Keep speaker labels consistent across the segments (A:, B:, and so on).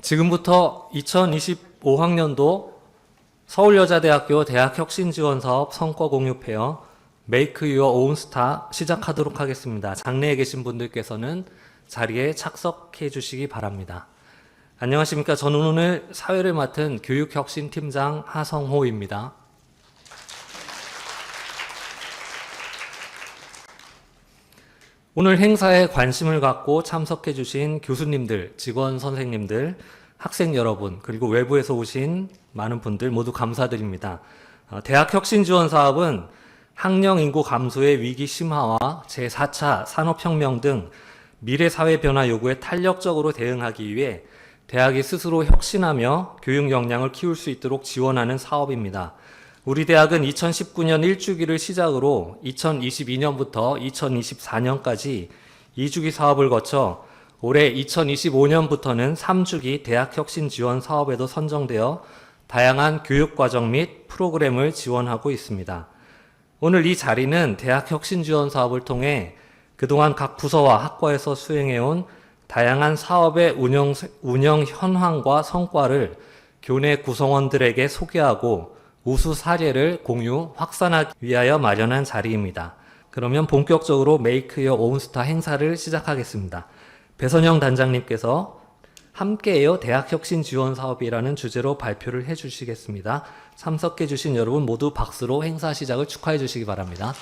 A: 지금부터 2025학년도 서울여자대학교 대학혁신지원사업 성과 공유 페어 Make Your Own Star 시작하도록 하겠습니다. 장내에 계신 분들께서는 자리에 착석해 주시기 바랍니다. 안녕하십니까. 저는 오늘 사회를 맡은 교육혁신팀장 하성호입니다. 오늘 행사에 관심을 갖고 참석해 주신 교수님들, 직원 선생님들, 학생 여러분, 그리고 외부에서 오신 많은 분들 모두 감사드립니다. 대학혁신지원사업은 학령 인구 감소의 위기 심화와 제4차 산업혁명 등 미래 사회 변화 요구에 탄력적으로 대응하기 위해 대학이 스스로 혁신하며 교육 역량을 키울 수 있도록 지원하는 사업입니다. 우리 대학은 2019년 1주기를 시작으로 2022년부터 2024년까지 2주기 사업을 거쳐 올해 2025년부터는 3주기 대학혁신지원 사업에도 선정되어 다양한 교육과정 및 프로그램을 지원하고 있습니다. 오늘 이 자리는 대학혁신지원 사업을 통해 그동안 각 부서와 학과에서 수행해온 다양한 사업의 운영 현황과 성과를 교내 구성원들에게 소개하고 우수 사례를 공유, 확산하기 위하여 마련한 자리입니다. 그러면 본격적으로 Make Your Own Star 행사를 시작하겠습니다. 배선영 단장님께서 함께해요 대학혁신지원사업이라는 주제로 발표를 해주시겠습니다. 참석해 주신 여러분 모두 박수로 행사 시작을 축하해 주시기 바랍니다.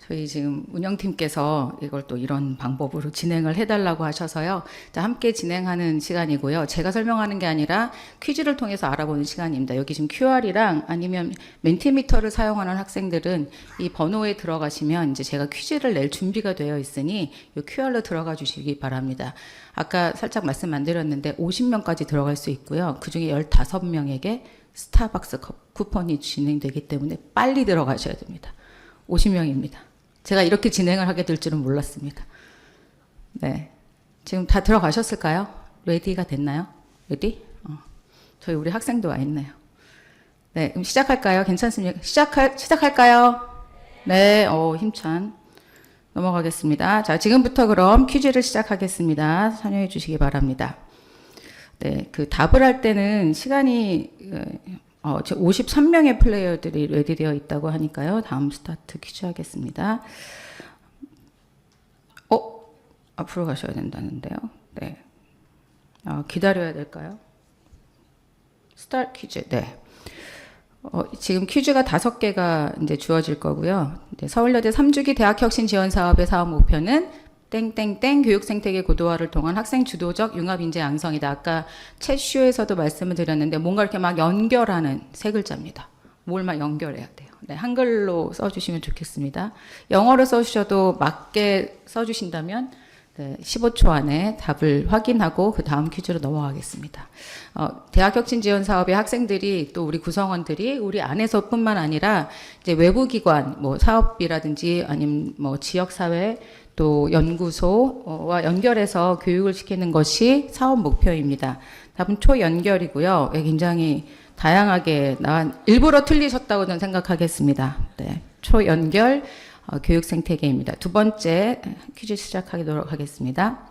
B: 저희 지금 운영팀께서 이걸 또 이런 방법으로 진행을 해달라고 하셔서요. 자, 함께 진행하는 시간이고요. 제가 설명하는 게 아니라 퀴즈를 통해서 알아보는 시간입니다. 여기 지금 QR이랑 아니면 멘티미터를 사용하는 학생들은 이 번호에 들어가시면 이제 제가 퀴즈를 낼 준비가 되어 있으니 이 QR로 들어가 주시기 바랍니다. 아까 살짝 말씀 안 드렸는데 50명까지 들어갈 수 있고요. 그중에 15명에게 스타벅스 쿠폰이 진행되기 때문에 빨리 들어가셔야 됩니다. 50명입니다. 제가 이렇게 진행을 하게 될 줄은 몰랐습니다. 네. 지금 다 들어가셨을까요? 레디가 됐나요? 레디? 저희 우리 학생도 와 있네요. 네. 그럼 시작할까요? 괜찮습니까? 시작할까요? 네. 힘찬. 넘어가겠습니다. 자, 지금부터 그럼 퀴즈를 시작하겠습니다. 참여해 주시기 바랍니다. 네. 그 답을 할 때는 시간이, 53명의 플레이어들이 레디되어 있다고 하니까요. 다음 스타트 퀴즈 하겠습니다. 앞으로 가셔야 된다는데요. 네. 기다려야 될까요? 스타트 퀴즈. 네. 지금 퀴즈가 5개가 이제 주어질 거고요. 네, 서울여대 3주기 대학혁신지원사업의 사업 목표는 땡땡땡 교육생태계 고도화를 통한 학생 주도적 융합인재 양성이다. 아까 챗쇼에서도 말씀을 드렸는데 뭔가 이렇게 막 연결하는 세 글자입니다. 뭘 막 연결해야 돼요. 네, 한글로 써주시면 좋겠습니다. 영어로 써주셔도 맞게 써주신다면 네, 15초 안에 답을 확인하고 그 다음 퀴즈로 넘어가겠습니다. 대학혁신지원 사업의 학생들이 또 우리 구성원들이 우리 안에서뿐만 아니라 이제 외부기관, 뭐 사업이라든지 아니면 뭐 지역사회 또 연구소와 연결해서 교육을 시키는 것이 사업 목표입니다. 답은 초연결이고요. 굉장히 다양하게 일부러 틀리셨다고 저는 생각하겠습니다. 네, 초연결 교육 생태계입니다. 두 번째 퀴즈 시작하도록 하겠습니다.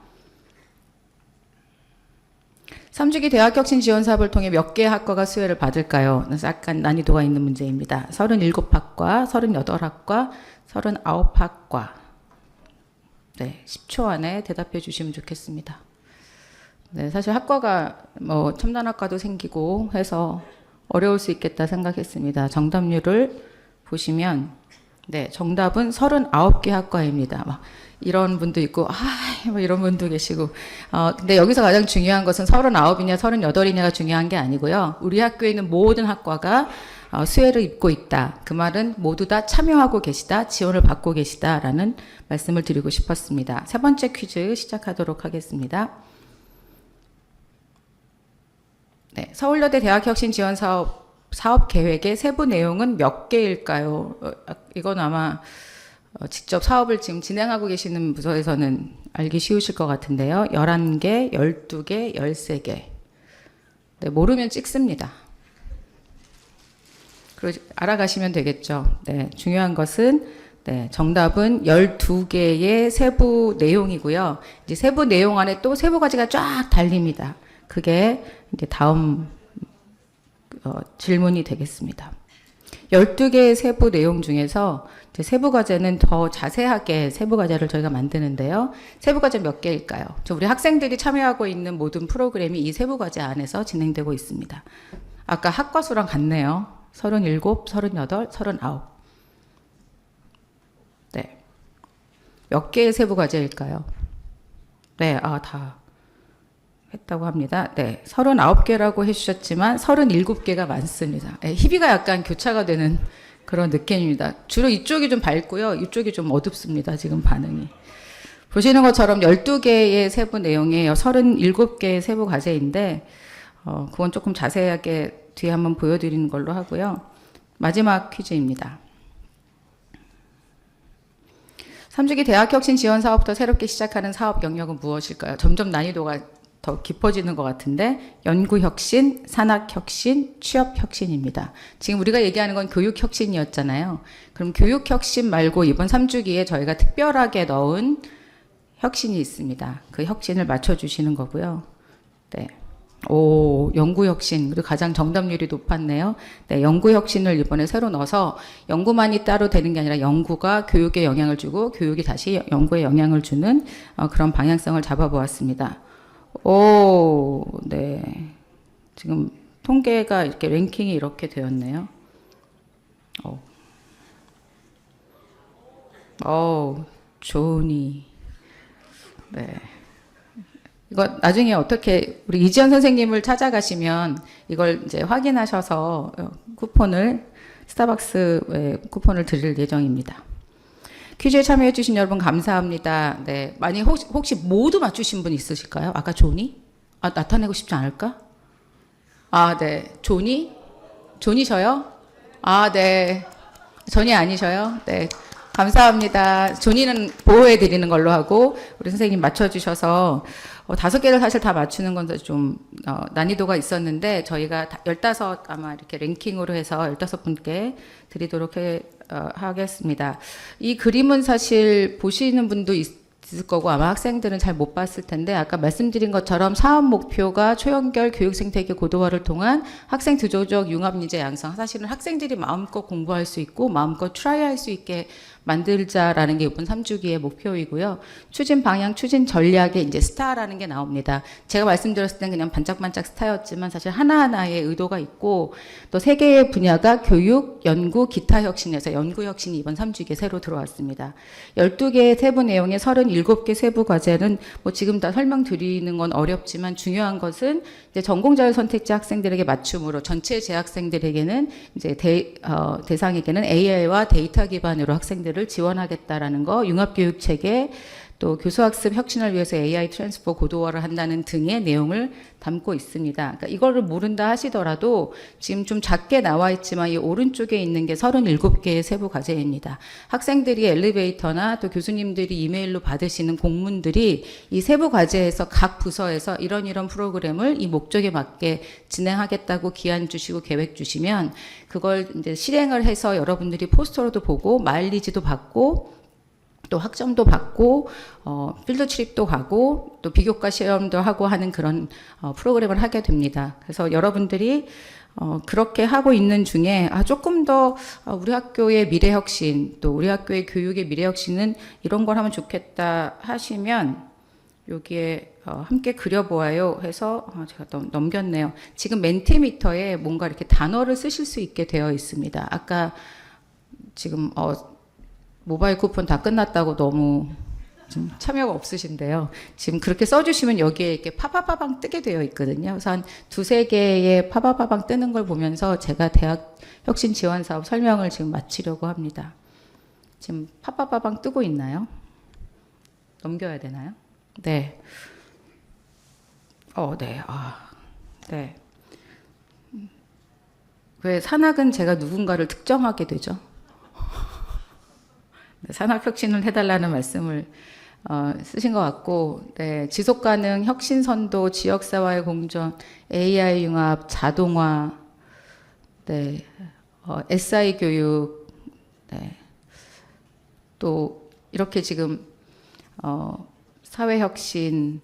B: 3주기 대학혁신 지원 사업을 통해 몇 개의 학과가 수혜를 받을까요? 약간 난이도가 있는 문제입니다. 37학과, 38학과, 39학과. 네, 10초 안에 대답해 주시면 좋겠습니다. 네, 사실 학과가 뭐 첨단학과도 생기고 해서 어려울 수 있겠다 생각했습니다. 정답률을 보시면 네, 정답은 39개 학과입니다. 막 이런 분도 있고 뭐 이런 분도 계시고 근데 여기서 가장 중요한 것은 39이냐 38이냐가 중요한 게 아니고요. 우리 학교에 있는 모든 학과가 수혜를 입고 있다. 그 말은 모두 다 참여하고 계시다, 지원을 받고 계시다라는 말씀을 드리고 싶었습니다. 세 번째 퀴즈 시작하도록 하겠습니다. 네, 서울여대 대학혁신지원 사업 계획의 세부 내용은 몇 개일까요? 이건 아마 직접 사업을 지금 진행하고 계시는 부서에서는 알기 쉬우실 것 같은데요. 11개, 12개, 13개. 네, 모르면 찍습니다. 알아가시면 되겠죠. 네, 중요한 것은 네, 정답은 12개의 세부 내용이고요. 이제 세부 내용 안에 또 세부 과제가 쫙 달립니다. 그게 이제 다음 질문이 되겠습니다. 12개의 세부 내용 중에서 이제 세부 과제는 더 자세하게 세부 과제를 저희가 만드는데요. 세부 과제 몇 개일까요? 우리 학생들이 참여하고 있는 모든 프로그램이 이 세부 과제 안에서 진행되고 있습니다. 아까 학과 수랑 같네요. 37, 38, 39. 네. 몇 개의 세부 과제일까요? 네, 다 했다고 합니다. 네, 39개라고 해주셨지만 37개가 많습니다. 네, 희비가 약간 교차가 되는 그런 느낌입니다. 주로 이쪽이 좀 밝고요. 이쪽이 좀 어둡습니다. 지금 반응이. 보시는 것처럼 12개의 세부 내용에 37개의 세부 과제인데 그건 조금 자세하게 뒤에 한번 보여드리는 걸로 하고요. 마지막 퀴즈입니다. 3주기 대학혁신 지원 사업부터 새롭게 시작하는 사업 영역은 무엇일까요? 점점 난이도가 더 깊어지는 것 같은데 연구혁신, 산학혁신, 취업혁신입니다. 지금 우리가 얘기하는 건 교육혁신이었잖아요. 그럼 교육혁신 말고 이번 3주기에 저희가 특별하게 넣은 혁신이 있습니다. 그 혁신을 맞춰주시는 거고요. 네. 오, 연구혁신. 그리고 가장 정답률이 높았네요. 네, 연구혁신을 이번에 새로 넣어서 연구만이 따로 되는 게 아니라 연구가 교육에 영향을 주고 교육이 다시 연구에 영향을 주는 그런 방향성을 잡아보았습니다. 오, 네. 지금 통계가 이렇게 랭킹이 이렇게 되었네요. 조니. 네. 이거 나중에 어떻게 우리 이지연 선생님을 찾아가시면 이걸 이제 확인하셔서 쿠폰을 스타벅스에 쿠폰을 드릴 예정입니다. 퀴즈에 참여해주신 여러분 감사합니다. 네, 많이 혹시 모두 맞추신 분 있으실까요? 아까 조니? 나타내고 싶지 않을까? 네, 조니셔요? 네, 전이 아니셔요? 네, 감사합니다. 조니는 보호해 드리는 걸로 하고 우리 선생님 맞춰주셔서 5개를 사실 다 맞추는 건 좀 난이도가 있었는데 저희가 15 아마 이렇게 랭킹으로 해서 15분께 드리도록 하겠습니다. 이 그림은 사실 보시는 분도 있을 거고 아마 학생들은 잘 못 봤을 텐데 아까 말씀드린 것처럼 사업 목표가 초연결 교육 생태계 고도화를 통한 학생 주도적 융합 인재 양성. 사실은 학생들이 마음껏 공부할 수 있고 마음껏 트라이할 수 있게 만들자라는 게 이번 3주기의 목표이고요. 추진 방향, 추진 전략에 이제 스타라는 게 나옵니다. 제가 말씀드렸을 때는 그냥 반짝반짝 스타였지만 사실 하나하나의 의도가 있고 또 3개의 분야가 교육, 연구, 기타 혁신에서 연구 혁신이 이번 3주기에 새로 들어왔습니다. 12개의 세부 내용의 37개 세부 과제는 뭐 지금 다 설명드리는 건 어렵지만 중요한 것은 이제 전공자율 선택지 학생들에게 맞춤으로 전체 재학생들에게는 이제 대상에게는 AI와 데이터 기반으로 학생들을 지원하겠다라는 거, 융합교육 체계, 또 교수학습 혁신을 위해서 AI 트랜스포 고도화를 한다는 등의 내용을 담고 있습니다. 그러니까 이거를 모른다 하시더라도 지금 좀 작게 나와 있지만 이 오른쪽에 있는 게 37개의 세부 과제입니다. 학생들이 엘리베이터나 또 교수님들이 이메일로 받으시는 공문들이 이 세부 과제에서 각 부서에서 이런 프로그램을 이 목적에 맞게 진행하겠다고 기한 주시고 계획 주시면 그걸 이제 실행을 해서 여러분들이 포스터로도 보고 마일리지도 받고 또 학점도 받고 필드 트립도 가고 또 비교과 시험도 하고 하는 그런 프로그램을 하게 됩니다. 그래서 여러분들이 그렇게 하고 있는 중에 조금 더 우리 학교의 미래 혁신 또 우리 학교의 교육의 미래 혁신은 이런 걸 하면 좋겠다 하시면 여기에 함께 그려보아요 해서 제가 넘겼네요. 지금 멘티미터에 뭔가 이렇게 단어를 쓰실 수 있게 되어 있습니다. 아까 지금 모바일 쿠폰 다 끝났다고 너무 좀 참여가 없으신데요. 지금 그렇게 써주시면 여기에 이렇게 파파파방 뜨게 되어 있거든요. 그래서 한 2-3개의 파파파방 뜨는 걸 보면서 제가 대학 혁신 지원 사업 설명을 지금 마치려고 합니다. 지금 파파파방 뜨고 있나요? 넘겨야 되나요? 네. 네. 네. 왜 산학은 제가 누군가를 특정하게 되죠? 네, 산학혁신을 해달라는 말씀을 쓰신 것 같고, 네, 지속가능 혁신선도, 지역사회의 공존, AI 융합, 자동화, 네, SI 교육, 네, 또 이렇게 지금 사회혁신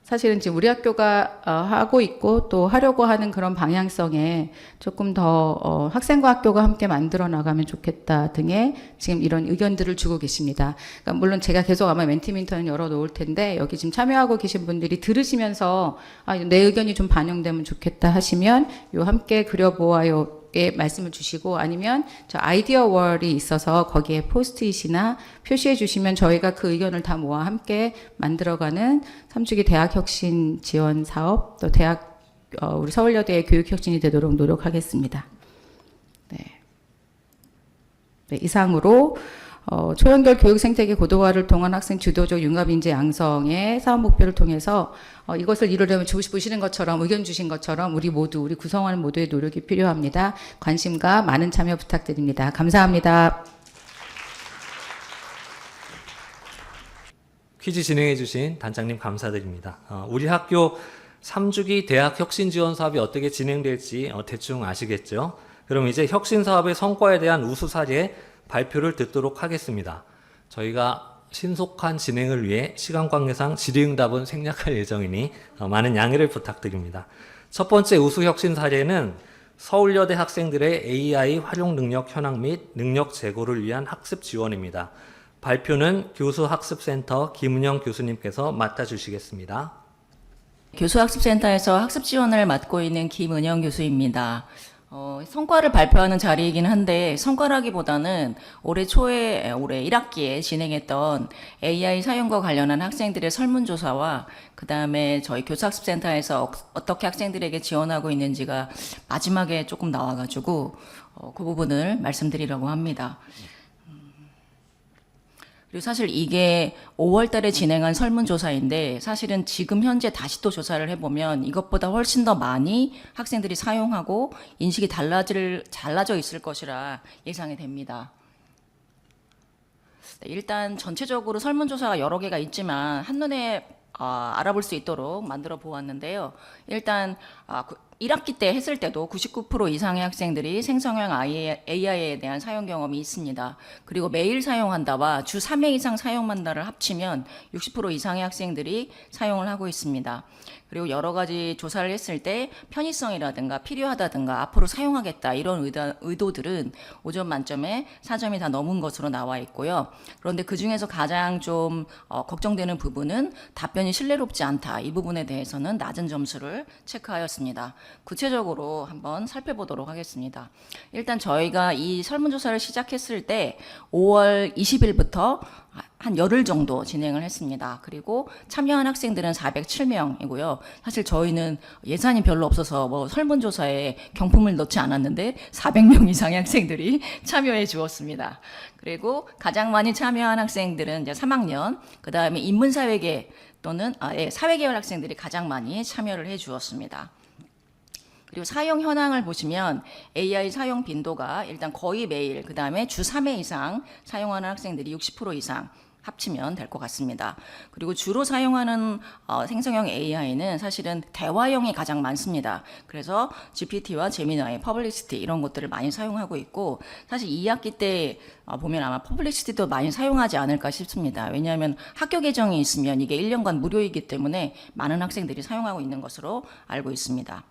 B: 사실은 지금 우리 학교가 하고 있고 또 하려고 하는 그런 방향성에 조금 더 학생과 학교가 함께 만들어 나가면 좋겠다 등의 지금 이런 의견들을 주고 계십니다. 그러니까 물론 제가 계속 아마 멘티민턴을 열어놓을 텐데 여기 지금 참여하고 계신 분들이 들으시면서 내 의견이 좀 반영되면 좋겠다 하시면 요 함께 그려보아요 에 말씀을 주시고 아니면 저 아이디어 월이 있어서 거기에 포스트잇이나 표시해 주시면 저희가 그 의견을 다 모아 함께 만들어가는 3주기 대학혁신 지원 사업 또 대학 우리 서울여대의 교육혁신이 되도록 노력하겠습니다. 네, 이상으로 초연결 교육 생태계 고도화를 통한 학생 주도적 융합 인재 양성의 사업 목표를 통해서 이것을 이루려면 보시는 것처럼 의견 주신 것처럼 우리 구성원 모두의 노력이 필요합니다. 관심과 많은 참여 부탁드립니다. 감사합니다.
A: 퀴즈 진행해 주신 단장님 감사드립니다. 우리 학교 3주기 대학 혁신 지원 사업이 어떻게 진행될지 대충 아시겠죠? 그럼 이제 혁신 사업의 성과에 대한 우수 사례 발표를 듣도록 하겠습니다. 저희가 신속한 진행을 위해 시간 관계상 질의응답은 생략할 예정이니 많은 양해를 부탁드립니다. 첫 번째 우수 혁신 사례는 서울여대 학생들의 AI 활용 능력 현황 및 능력 제고를 위한 학습 지원입니다. 발표는 교수학습센터 김은영 교수님께서 맡아주시겠습니다.
C: 교수학습센터에서 학습 지원을 맡고 있는 김은영 교수입니다. 성과를 발표하는 자리이긴 한데 성과라기보다는 올해 1학기에 진행했던 AI 사용과 관련한 학생들의 설문조사와 그 다음에 저희 교수학습센터에서 어떻게 학생들에게 지원하고 있는지가 마지막에 조금 나와가지고 그 부분을 말씀드리려고 합니다. 그리고 사실 이게 5월 달에 진행한 설문조사인데 사실은 지금 현재 다시 또 조사를 해보면 이것보다 훨씬 더 많이 학생들이 사용하고 인식이 달라져 있을 것이라 예상이 됩니다. 일단 전체적으로 설문조사가 여러 개가 있지만 한눈에 알아볼 수 있도록 만들어 보았는데요. 일단 1학기 때 했을 때도 99% 이상의 학생들이 생성형 AI에 대한 사용 경험이 있습니다. 그리고 매일 사용한다와 주 3회 이상 사용한다를 합치면 60% 이상의 학생들이 사용을 하고 있습니다. 그리고 여러 가지 조사를 했을 때 편의성이라든가 필요하다든가 앞으로 사용하겠다 이런 의도들은 5점 만점에 4점이 다 넘은 것으로 나와 있고요. 그런데 그중에서 가장 좀 걱정되는 부분은 답변이 신뢰롭지 않다. 이 부분에 대해서는 낮은 점수를 체크하였습니다. 구체적으로 한번 살펴보도록 하겠습니다. 일단 저희가 이 설문조사를 시작했을 때 5월 20일부터 한 열흘 정도 진행을 했습니다. 그리고 참여한 학생들은 407명이고요. 사실 저희는 예산이 별로 없어서 뭐 설문조사에 경품을 넣지 않았는데 400명 이상의 학생들이 참여해 주었습니다. 그리고 가장 많이 참여한 학생들은 이제 3학년, 그 다음에 인문사회계 또는 사회계열 학생들이 가장 많이 참여를 해 주었습니다. 그리고 사용 현황을 보시면 AI 사용 빈도가 일단 거의 매일, 그 다음에 주 3회 이상 사용하는 학생들이 60% 이상 합치면 될 것 같습니다. 그리고 주로 사용하는 생성형 AI는 사실은 대화형이 가장 많습니다. 그래서 GPT와 제미나이, 퍼블리시티 이런 것들을 많이 사용하고 있고 사실 2학기 때 보면 아마 퍼블리시티도 많이 사용하지 않을까 싶습니다. 왜냐하면 학교 계정이 있으면 이게 1년간 무료이기 때문에 많은 학생들이 사용하고 있는 것으로 알고 있습니다.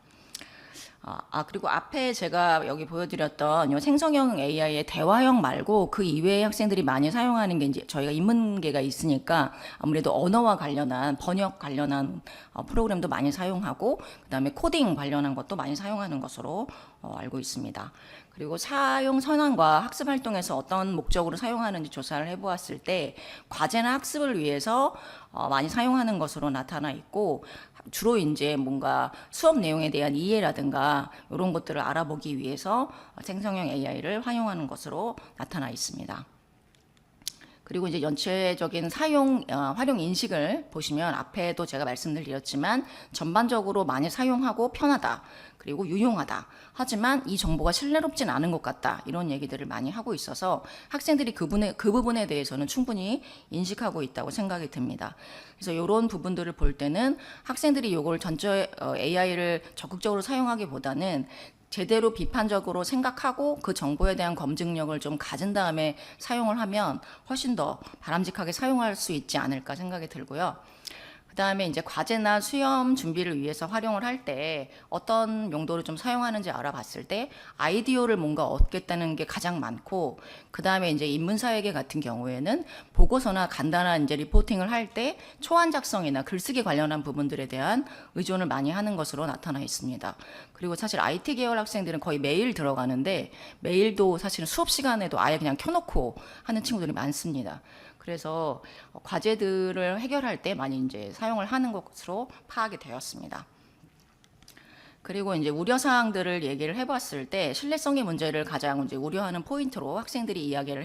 C: 그리고 앞에 제가 여기 보여드렸던 이 생성형 AI의 대화형 말고 그 이외의 학생들이 많이 사용하는 게 이제 저희가 인문계가 있으니까 아무래도 언어와 관련한 번역 관련한 프로그램도 많이 사용하고 그다음에 코딩 관련한 것도 많이 사용하는 것으로 알고 있습니다. 그리고 사용 선언과 학습 활동에서 어떤 목적으로 사용하는지 조사를 해보았을 때 과제나 학습을 위해서 많이 사용하는 것으로 나타나 있고 주로 이제 뭔가 수업 내용에 대한 이해라든가 이런 것들을 알아보기 위해서 생성형 AI를 활용하는 것으로 나타나 있습니다. 그리고 이제 전체적인 활용 인식을 보시면 앞에도 제가 말씀을 드렸지만 전반적으로 많이 사용하고 편하다. 그리고 유용하다. 하지만 이 정보가 신뢰롭진 않은 것 같다. 이런 얘기들을 많이 하고 있어서 학생들이 그 부분에 대해서는 충분히 인식하고 있다고 생각이 듭니다. 그래서 이런 부분들을 볼 때는 학생들이 이걸 전체 AI를 적극적으로 사용하기보다는 제대로 비판적으로 생각하고 그 정보에 대한 검증력을 좀 가진 다음에 사용을 하면 훨씬 더 바람직하게 사용할 수 있지 않을까 생각이 들고요. 그다음에 이제 과제나 수험 준비를 위해서 활용을 할 때 어떤 용도로 좀 사용하는지 알아봤을 때 아이디어를 뭔가 얻겠다는 게 가장 많고, 그다음에 이제 인문사회계 같은 경우에는 보고서나 간단한 이제 리포팅을 할 때 초안 작성이나 글쓰기 관련한 부분들에 대한 의존을 많이 하는 것으로 나타나 있습니다. 그리고 사실 IT 계열 학생들은 거의 매일 들어가는데 메일도 사실은 수업 시간에도 아예 그냥 켜놓고 하는 친구들이 많습니다. 그래서 과제들을 해결할 때 많이 이제 사용을 하는 것으로 파악이 되었습니다. 그리고 이제 우려 사항들을 얘기를 해봤을 때 신뢰성의 문제를 가장 이제 우려하는 포인트로 학생들이 이야기를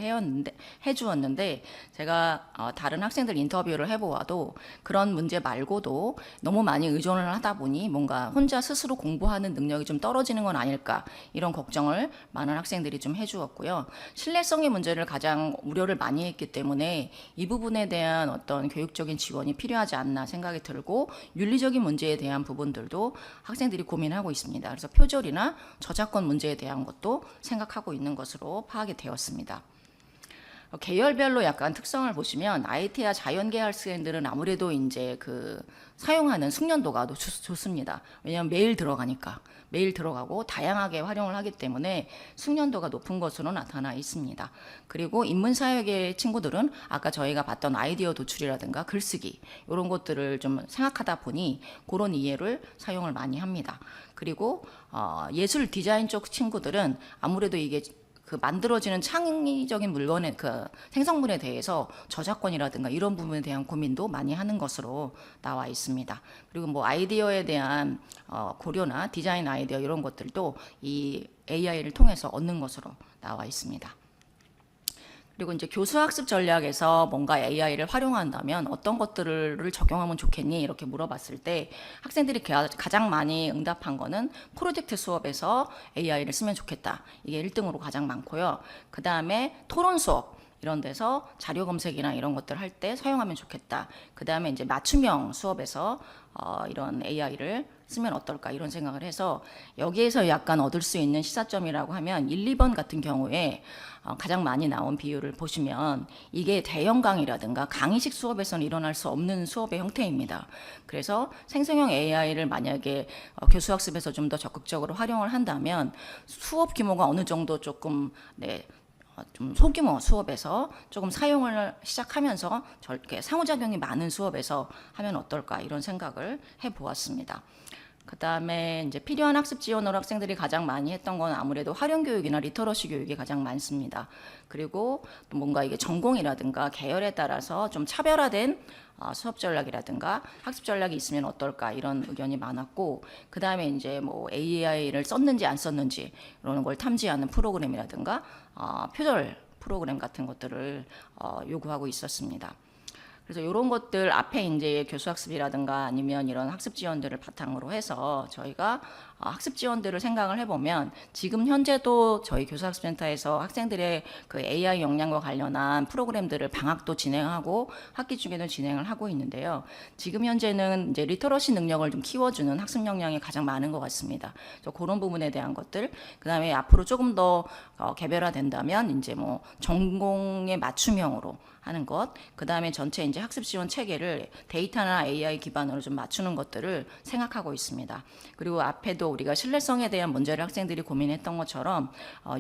C: 해주었는데, 제가 다른 학생들 인터뷰를 해보아도 그런 문제 말고도 너무 많이 의존을 하다 보니 뭔가 혼자 스스로 공부하는 능력이 좀 떨어지는 건 아닐까, 이런 걱정을 많은 학생들이 좀 해주었고요. 신뢰성의 문제를 가장 우려를 많이 했기 때문에 이 부분에 대한 어떤 교육적인 지원이 필요하지 않나 생각이 들고, 윤리적인 문제에 대한 부분들도 학생들이 고민하고 있습니다. 그래서 표절이나 저작권 문제에 대한 것도 생각하고 있는 것으로 파악이 되었습니다. 계열별로 약간 특성을 보시면 IT와 자연계열 학생들은 아무래도 이제 그 사용하는 숙련도가 좋습니다. 왜냐하면 매일 들어가니까, 매일 들어가고 다양하게 활용을 하기 때문에 숙련도가 높은 것으로 나타나 있습니다. 그리고 인문사회계 친구들은 아까 저희가 봤던 아이디어 도출이라든가 글쓰기 이런 것들을 좀 생각하다 보니 그런 이해를 사용을 많이 합니다. 그리고 예술 디자인 쪽 친구들은 아무래도 이게 그 만들어지는 창의적인 물건의 그 생성물에 대해서 저작권이라든가 이런 부분에 대한 고민도 많이 하는 것으로 나와 있습니다. 그리고 뭐 아이디어에 대한 고려나 디자인 아이디어 이런 것들도 이 AI를 통해서 얻는 것으로 나와 있습니다. 그리고 이제 교수학습 전략에서 뭔가 AI를 활용한다면 어떤 것들을 적용하면 좋겠니? 이렇게 물어봤을 때 학생들이 가장 많이 응답한 거는 프로젝트 수업에서 AI를 쓰면 좋겠다. 이게 1등으로 가장 많고요. 그 다음에 토론 수업 이런 데서 자료 검색이나 이런 것들 할 때 사용하면 좋겠다. 그 다음에 이제 맞춤형 수업에서 이런 AI를 쓰면 어떨까 이런 생각을 해서, 여기에서 약간 얻을 수 있는 시사점이라고 하면 1, 2번 같은 경우에 가장 많이 나온 비율을 보시면 이게 대형 강의라든가 강의식 수업에서는 일어날 수 없는 수업의 형태입니다. 그래서 생성형 AI를 만약에 교수학습에서 좀 더 적극적으로 활용을 한다면 수업 규모가 어느 정도 조금 좀 소규모 수업에서 조금 사용을 시작하면서 저렇게 상호작용이 많은 수업에서 하면 어떨까 이런 생각을 해보았습니다. 그 다음에 이제 필요한 학습 지원으로 학생들이 가장 많이 했던 건 아무래도 활용 교육이나 리터러시 교육이 가장 많습니다. 그리고 또 뭔가 이게 전공이라든가 계열에 따라서 좀 차별화된 수업 전략이라든가 학습 전략이 있으면 어떨까 이런 의견이 많았고, 그 다음에 이제 뭐 AI를 썼는지 안 썼는지 이런 걸 탐지하는 프로그램이라든가 표절 프로그램 같은 것들을 요구하고 있었습니다. 그래서 이런 것들 앞에 이제 교수학습이라든가 아니면 이런 학습 지원들을 바탕으로 해서 저희가 학습 지원들을 생각을 해보면, 지금 현재도 저희 교수학습센터에서 학생들의 그 AI 역량과 관련한 프로그램들을 방학도 진행하고 학기 중에도 진행을 하고 있는데요. 지금 현재는 이제 리터러시 능력을 좀 키워주는 학습 역량이 가장 많은 것 같습니다. 그래서 그런 부분에 대한 것들, 그 다음에 앞으로 조금 더 개별화된다면 이제 뭐 전공의 맞춤형으로 하는 것, 그 다음에 전체 이제 학습 지원 체계를 데이터나 AI 기반으로 좀 맞추는 것들을 생각하고 있습니다. 그리고 앞에도 우리가 신뢰성에 대한 문제를 학생들이 고민했던 것처럼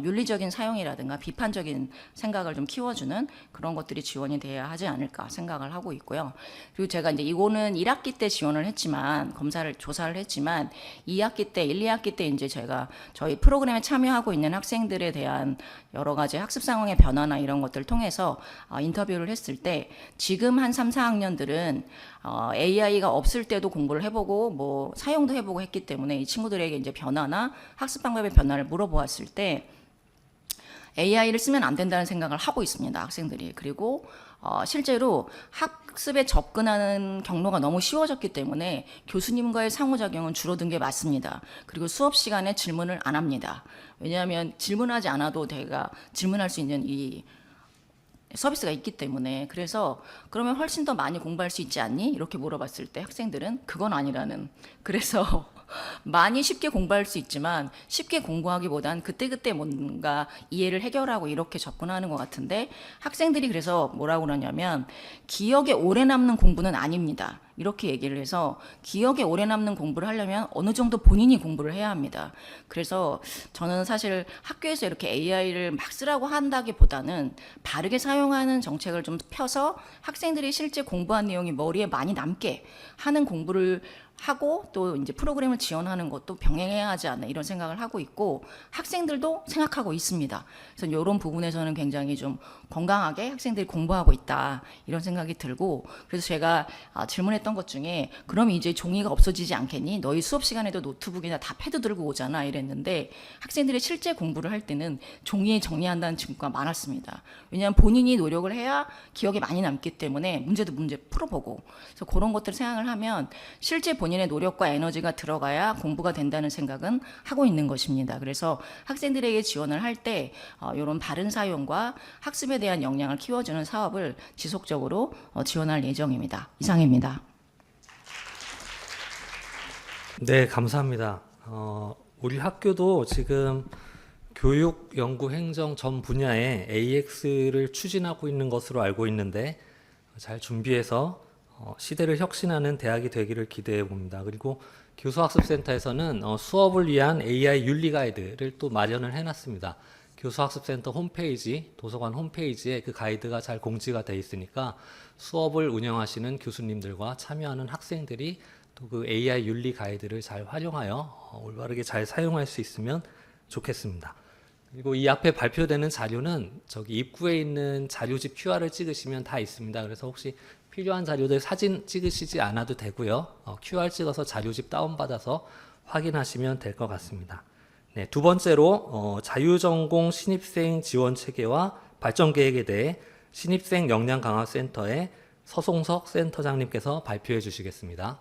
C: 윤리적인 사용이라든가 비판적인 생각을 좀 키워주는 그런 것들이 지원이 돼야 하지 않을까 생각을 하고 있고요. 그리고 제가 이제 이거는 1학기 때 지원을 했지만, 조사를 했지만 2학기 때, 1, 2학기 때 이제 제가 저희 프로그램에 참여하고 있는 학생들에 대한 여러 가지 학습 상황의 변화나 이런 것들을 통해서 인터뷰를 했을 때, 지금 한 3, 4학년들은 AI가 없을 때도 공부를 해보고 뭐 사용도 해보고 했기 때문에 이 친구들에게 이제 변화나 학습 방법의 변화를 물어보았을 때 AI를 쓰면 안 된다는 생각을 하고 있습니다, 학생들이. 그리고 실제로 학습에 접근하는 경로가 너무 쉬워졌기 때문에 교수님과의 상호작용은 줄어든 게 맞습니다. 그리고 수업 시간에 질문을 안 합니다. 왜냐하면 질문하지 않아도 내가 질문할 수 있는 이 서비스가 있기 때문에. 그래서 그러면 훨씬 더 많이 공부할 수 있지 않니? 이렇게 물어봤을 때 학생들은 그건 아니라는, 그래서 많이 쉽게 공부할 수 있지만 쉽게 공부하기보단 그때그때 뭔가 이해를 해결하고 이렇게 접근하는 것 같은데 학생들이 그래서 뭐라고 그러냐면 기억에 오래 남는 공부는 아닙니다. 이렇게 얘기를 해서 기억에 오래 남는 공부를 하려면 어느 정도 본인이 공부를 해야 합니다. 그래서 저는 사실 학교에서 이렇게 AI를 막 쓰라고 한다기보다는 바르게 사용하는 정책을 좀 펴서 학생들이 실제 공부한 내용이 머리에 많이 남게 하는 공부를 하고 또 이제 프로그램을 지원하는 것도 병행해야 하지 않나 이런 생각을 하고 있고 학생들도 생각하고 있습니다. 그래서 이런 부분에서는 굉장히 좀 건강하게 학생들이 공부하고 있다 이런 생각이 들고 그래서 제가 질문했던 것 중에 그럼 이제 종이가 없어지지 않겠니? 너희 수업 시간에도 노트북이나 다 패드 들고 오잖아 이랬는데 학생들이 실제 공부를 할 때는 종이에 정리한다는 친구가 많았습니다. 왜냐하면 본인이 노력을 해야 기억에 많이 남기 때문에 문제 풀어보고 그래서 그런 것들을 생각을 하면 실제 본인의 노력과 에너지가 들어가야 공부가 된다는 생각은 하고 있는 것입니다. 그래서 학생들에게 지원을 할 때 이런 바른 사용과 학습에 대한 역량을 키워주는 사업을 지속적으로 지원할 예정입니다. 이상입니다.
A: 네, 감사합니다. 우리 학교도 지금 교육, 연구, 행정 전 분야에 AX를 추진하고 있는 것으로 알고 있는데 잘 준비해서 시대를 혁신하는 대학이 되기를 기대해 봅니다. 그리고 교수학습센터에서는 수업을 위한 AI 윤리 가이드를 또 마련을 해놨습니다. 교수학습센터 홈페이지, 도서관 홈페이지에 그 가이드가 잘 공지가 돼 있으니까 수업을 운영하시는 교수님들과 참여하는 학생들이 또 그 AI 윤리 가이드를 잘 활용하여 올바르게 잘 사용할 수 있으면 좋겠습니다. 그리고 이 앞에 발표되는 자료는 저기 입구에 있는 자료집 QR을 찍으시면 다 있습니다. 그래서 혹시 필요한 자료들 사진 찍으시지 않아도 되고요. QR 찍어서 자료집 다운받아서 확인하시면 될 것 같습니다. 네, 두 번째로 자유전공 신입생 지원 체계와 발전 계획에 대해 신입생 역량 강화 센터의 서송석 센터장님께서 발표해 주시겠습니다.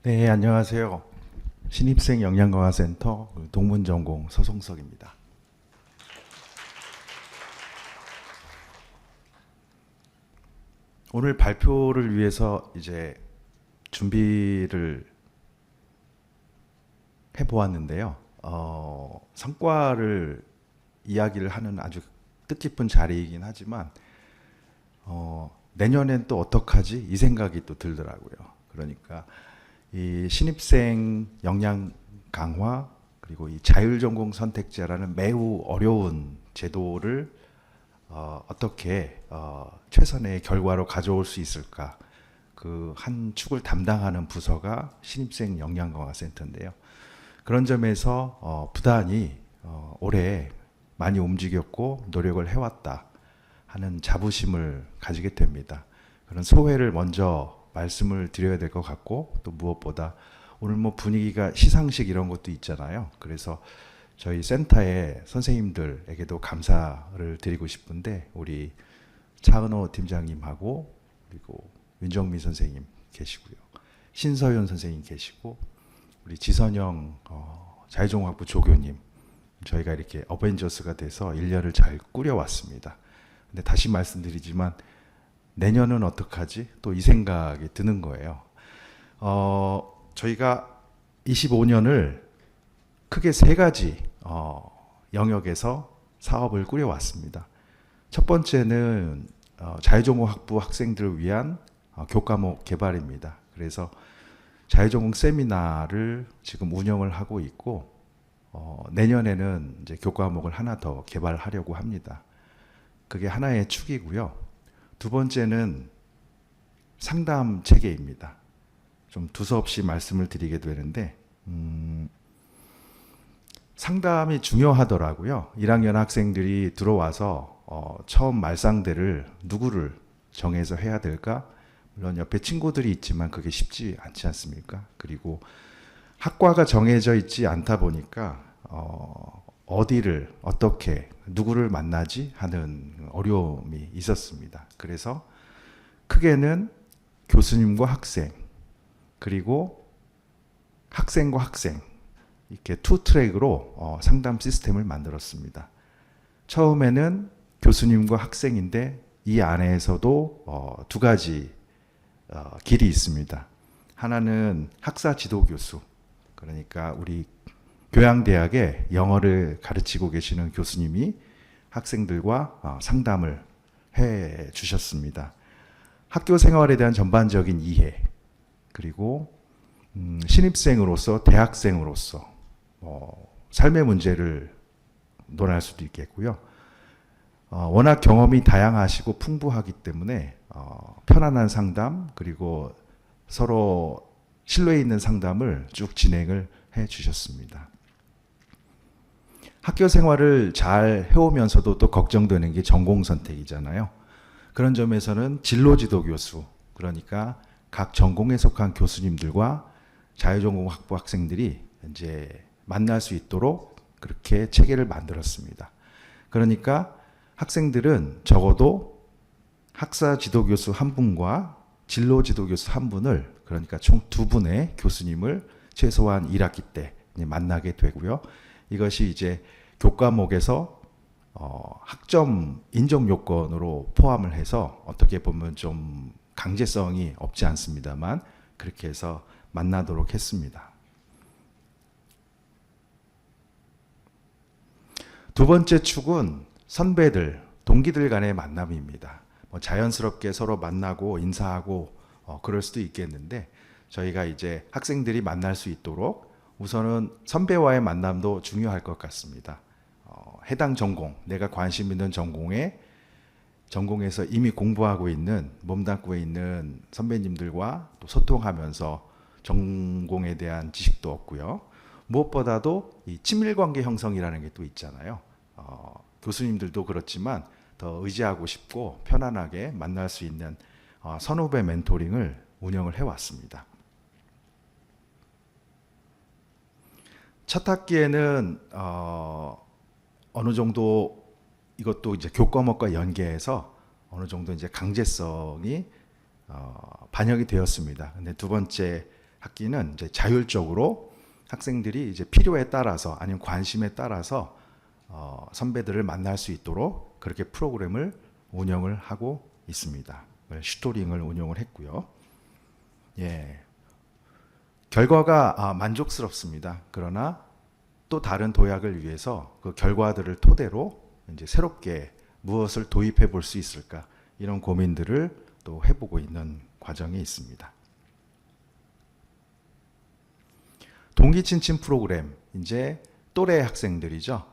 D: 네, 안녕하세요. 신입생 역량강화센터 동문전공 서송석입니다. 오늘 발표를 위해서 이제 준비를 해보았는데요. 성과를 이야기를 하는 아주 뜻깊은 자리이긴 하지만 내년엔 또 어떡하지? 이 생각이 또 들더라고요. 그러니까 이 신입생 역량 강화 그리고 이 자율전공 선택제라는 매우 어려운 제도를 어떻게 최선의 결과로 가져올 수 있을까? 그 한 축을 담당하는 부서가 신입생 역량강화센터인데요. 그런 점에서 부단히 올해 많이 움직였고 노력을 해왔다 하는 자부심을 가지게 됩니다. 그런 소회를 먼저 말씀을 드려야 될 것 같고 또 무엇보다 오늘 뭐 분위기가 시상식 이런 것도 있잖아요. 그래서 저희 센터의 선생님들에게도 감사를 드리고 싶은데 우리 차은호 팀장님하고 그리고 윤정민 선생님 계시고요. 신서윤 선생님 계시고 우리 지선영 자유전공학부 조교님 저희가 이렇게 어벤져스가 돼서 1년을 잘 꾸려왔습니다. 근데 다시 말씀드리지만 내년은 어떡하지? 또 이 생각이 드는 거예요. 저희가 25년을 크게 세 가지 영역에서 사업을 꾸려왔습니다. 첫 번째는 자유전공 학부 학생들을 위한 교과목 개발입니다. 그래서 자유전공 세미나를 지금 운영을 하고 있고 내년에는 이제 교과목을 하나 더 개발하려고 합니다. 그게 하나의 축이고요. 두 번째는 상담 체계입니다. 좀 두서없이 말씀을 드리게 되는데 상담이 중요하더라고요. 1학년 학생들이 들어와서 처음 말상대를 누구를 정해서 해야 될까? 물론 옆에 친구들이 있지만 그게 쉽지 않지 않습니까? 그리고 학과가 정해져 있지 않다 보니까 어디를 어떻게 누구를 만나지 하는 어려움이 있었습니다. 그래서 크게는 교수님과 학생 그리고 학생과 학생 이렇게 투 트랙으로 상담 시스템을 만들었습니다. 처음에는 교수님과 학생인데 이 안에서도 두 가지 길이 있습니다. 하나는 학사 지도 교수 그러니까 우리 교양대학에 영어를 가르치고 계시는 교수님이 학생들과 상담을 해 주셨습니다. 학교 생활에 대한 전반적인 이해, 그리고 신입생으로서, 대학생으로서 삶의 문제를 논할 수도 있겠고요. 워낙 경험이 다양하시고 풍부하기 때문에 편안한 상담, 그리고 서로 신뢰 있는 상담을 쭉 진행을 해 주셨습니다. 학교 생활을 잘 해오면서도 또 걱정되는 게 전공 선택이잖아요. 그런 점에서는 진로지도 교수, 그러니까 각 전공에 속한 교수님들과 자유전공 학부 학생들이 이제 만날 수 있도록 그렇게 체계를 만들었습니다. 그러니까 학생들은 적어도 학사 지도교수 한 분과 진로 지도교수 한 분을, 그러니까 총 두 분의 교수님을 최소한 1학기 때 만나게 되고요. 이것이 이제 교과목에서 학점 인정 요건으로 포함을 해서 어떻게 보면 좀 강제성이 없지 않습니다만 그렇게 해서 만나도록 했습니다. 두 번째 축은 선배들, 동기들 간의 만남입니다. 자연스럽게 서로 만나고 인사하고 그럴 수도 있겠는데, 저희가 이제 학생들이 만날 수 있도록 우선은 선배와의 만남도 중요할 것 같습니다. 해당 전공, 내가 관심 있는 전공에서 이미 공부하고 있는, 몸담고 있는 선배님들과 또 소통하면서 전공에 대한 지식도 얻고요. 무엇보다도 이 친밀관계 형성이라는 게 또 있잖아요. 교수님들도 그렇지만 더 의지하고 싶고 편안하게 만날 수 있는 선후배 멘토링을 운영을 해왔습니다. 첫 학기에는 어느 정도 이것도 이제 교과목과 연계해서 어느 정도 이제 강제성이 반영이 되었습니다. 근데 두 번째 학기는 이제 자율적으로 학생들이 이제 필요에 따라서 아니면 관심에 따라서 선배들을 만날 수 있도록 그렇게 프로그램을 운영을 하고 있습니다. 슈토링을 운영을 했고요. 예. 결과가 만족스럽습니다. 그러나 또 다른 도약을 위해서 그 결과들을 토대로 이제 새롭게 무엇을 도입해 볼 수 있을까, 이런 고민들을 또 해보고 있는 과정에 있습니다. 동기친친 프로그램, 이제 또래 학생들이죠.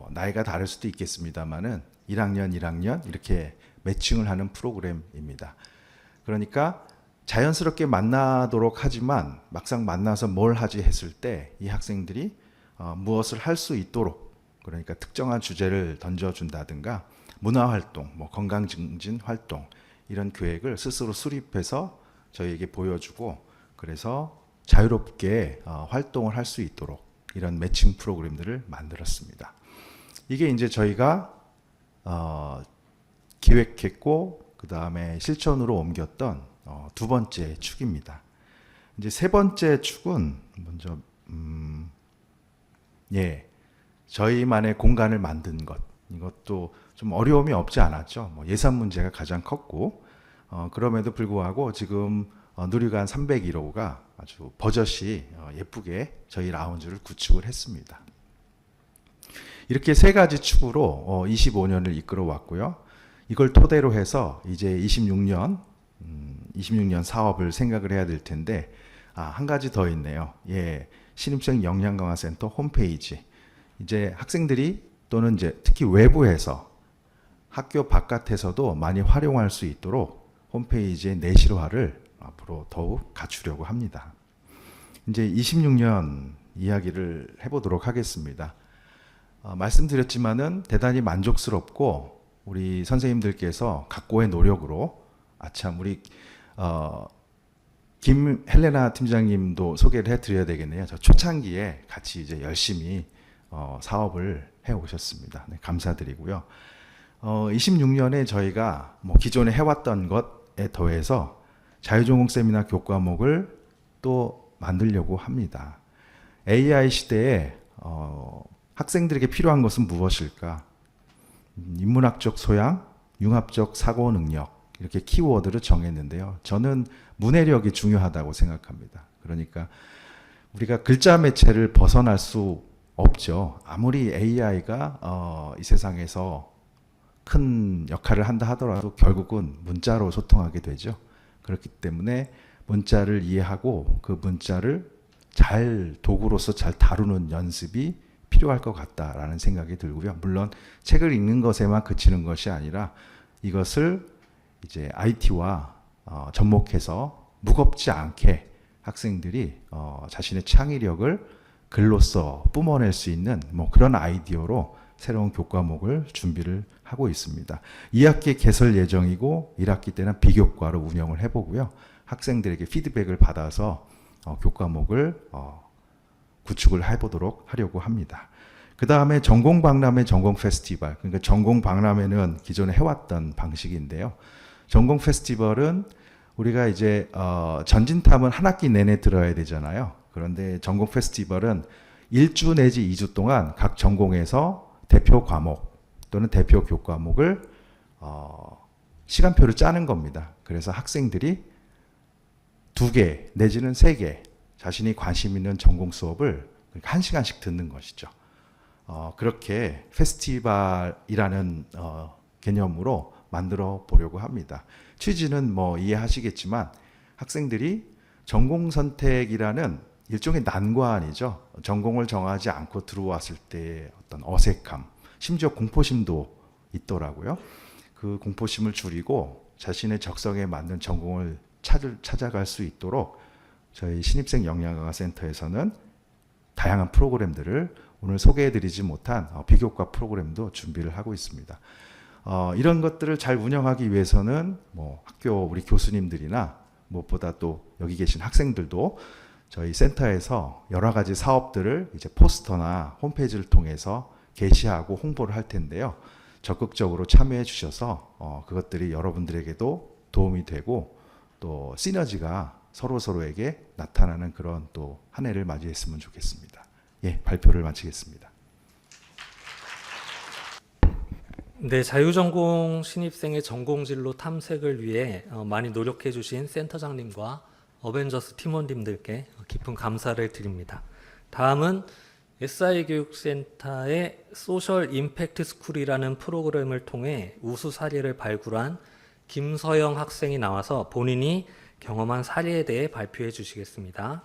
D: 나이가 다를 수도 있겠습니다만은 1학년 이렇게 매칭을 하는 프로그램입니다. 그러니까 자연스럽게 만나도록 하지만 막상 만나서 뭘 하지 했을 때 이 학생들이 무엇을 할 수 있도록, 그러니까 특정한 주제를 던져준다든가 문화활동, 건강증진 활동, 이런 계획을 스스로 수립해서 저희에게 보여주고, 그래서 자유롭게 활동을 할 수 있도록 이런 매칭 프로그램들을 만들었습니다. 이게 이제 저희가 기획했고 그 다음에 실천으로 옮겼던 두 번째 축입니다. 이제 세 번째 축은 먼저 저희만의 공간을 만든 것, 이것도 좀 어려움이 없지 않았죠. 예산 문제가 가장 컸고 그럼에도 불구하고 지금 누리관 301호가 아주 버젓이 예쁘게 저희 라운지를 구축을 했습니다. 이렇게 세 가지 축으로 25년을 이끌어 왔고요. 이걸 토대로 해서 이제 26년 사업을 생각을 해야 될 텐데, 한 가지 더 있네요. 신입생 역량강화센터 홈페이지. 이제 학생들이 또는 이제 특히 외부에서 학교 바깥에서도 많이 활용할 수 있도록 홈페이지의 내실화를 앞으로 더욱 갖추려고 합니다. 이제 26년 이야기를 해보도록 하겠습니다. 말씀드렸지만은 대단히 만족스럽고 우리 선생님들께서 각고의 노력으로 아참 우리 김헬레나 팀장님도 소개를 해드려야 되겠네요. 저 초창기에 같이 이제 열심히 사업을 해 오셨습니다. 네, 감사드리고요. 26년에 저희가 기존에 해왔던 것에 더해서 자유전공 세미나 교과목을 또 만들려고 합니다. AI 시대에 학생들에게 필요한 것은 무엇일까? 인문학적 소양, 융합적 사고 능력, 이렇게 키워드를 정했는데요. 저는 문해력이 중요하다고 생각합니다. 그러니까 우리가 글자 매체를 벗어날 수 없죠. 아무리 AI가 이 세상에서 큰 역할을 한다 하더라도 결국은 문자로 소통하게 되죠. 그렇기 때문에 문자를 이해하고 그 문자를 잘 도구로서 잘 다루는 연습이 필요할 것 같다라는 생각이 들고요. 물론 책을 읽는 것에만 그치는 것이 아니라 이것을 이제 IT와 접목해서 무겁지 않게 학생들이 자신의 창의력을 글로써 뿜어낼 수 있는 뭐 그런 아이디어로 새로운 교과목을 준비를 하고 있습니다. 2학기 개설 예정이고 1학기 때는 비교과로 운영을 해보고요. 학생들에게 피드백을 받아서 교과목을 구축을 해보도록 하려고 합니다. 그 다음에 전공 박람회, 전공 페스티벌. 그러니까 전공 박람회는 기존에 해왔던 방식인데요. 전공 페스티벌은 우리가 이제 전진탐은 한 학기 내내 들어야 되잖아요. 그런데 전공 페스티벌은 1주 내지 2주 동안 각 전공에서 대표 과목 또는 대표 교과목을 시간표를 짜는 겁니다. 그래서 학생들이 2개 내지는 3개 자신이 관심 있는 전공 수업을 1시간씩 듣는 것이죠. 그렇게 페스티벌이라는 개념으로 만들어 보려고 합니다. 취지는 뭐 이해하시겠지만 학생들이 전공 선택이라는 일종의 난관이죠. 전공을 정하지 않고 들어왔을 때 어떤 어색함, 심지어 공포심도 있더라고요. 그 공포심을 줄이고 자신의 적성에 맞는 전공을 찾아갈 수 있도록 저희 신입생 역량강화 센터에서는 다양한 프로그램들을 오늘 소개해드리지 못한 비교과 프로그램도 준비를 하고 있습니다. 이런 것들을 잘 운영하기 위해서는 뭐 학교 우리 교수님들이나 무엇보다 또 여기 계신 학생들도 저희 센터에서 여러 가지 사업들을 이제 포스터나 홈페이지를 통해서 게시하고 홍보를 할 텐데요. 적극적으로 참여해 주셔서 그것들이 여러분들에게도 도움이 되고 또 시너지가 서로에게 나타나는 그런 또 한 해를 맞이했으면 좋겠습니다. 예, 발표를 마치겠습니다.
A: 네, 자유전공 신입생의 전공진로 탐색을 위해 많이 노력해 주신 센터장님과 어벤져스 팀원님들께 깊은 감사를 드립니다. 다음은 SI교육센터의 소셜 임팩트 스쿨이라는 프로그램을 통해 우수 사례를 발굴한 김서영 학생이 나와서 본인이 경험한 사례에 대해 발표해 주시겠습니다.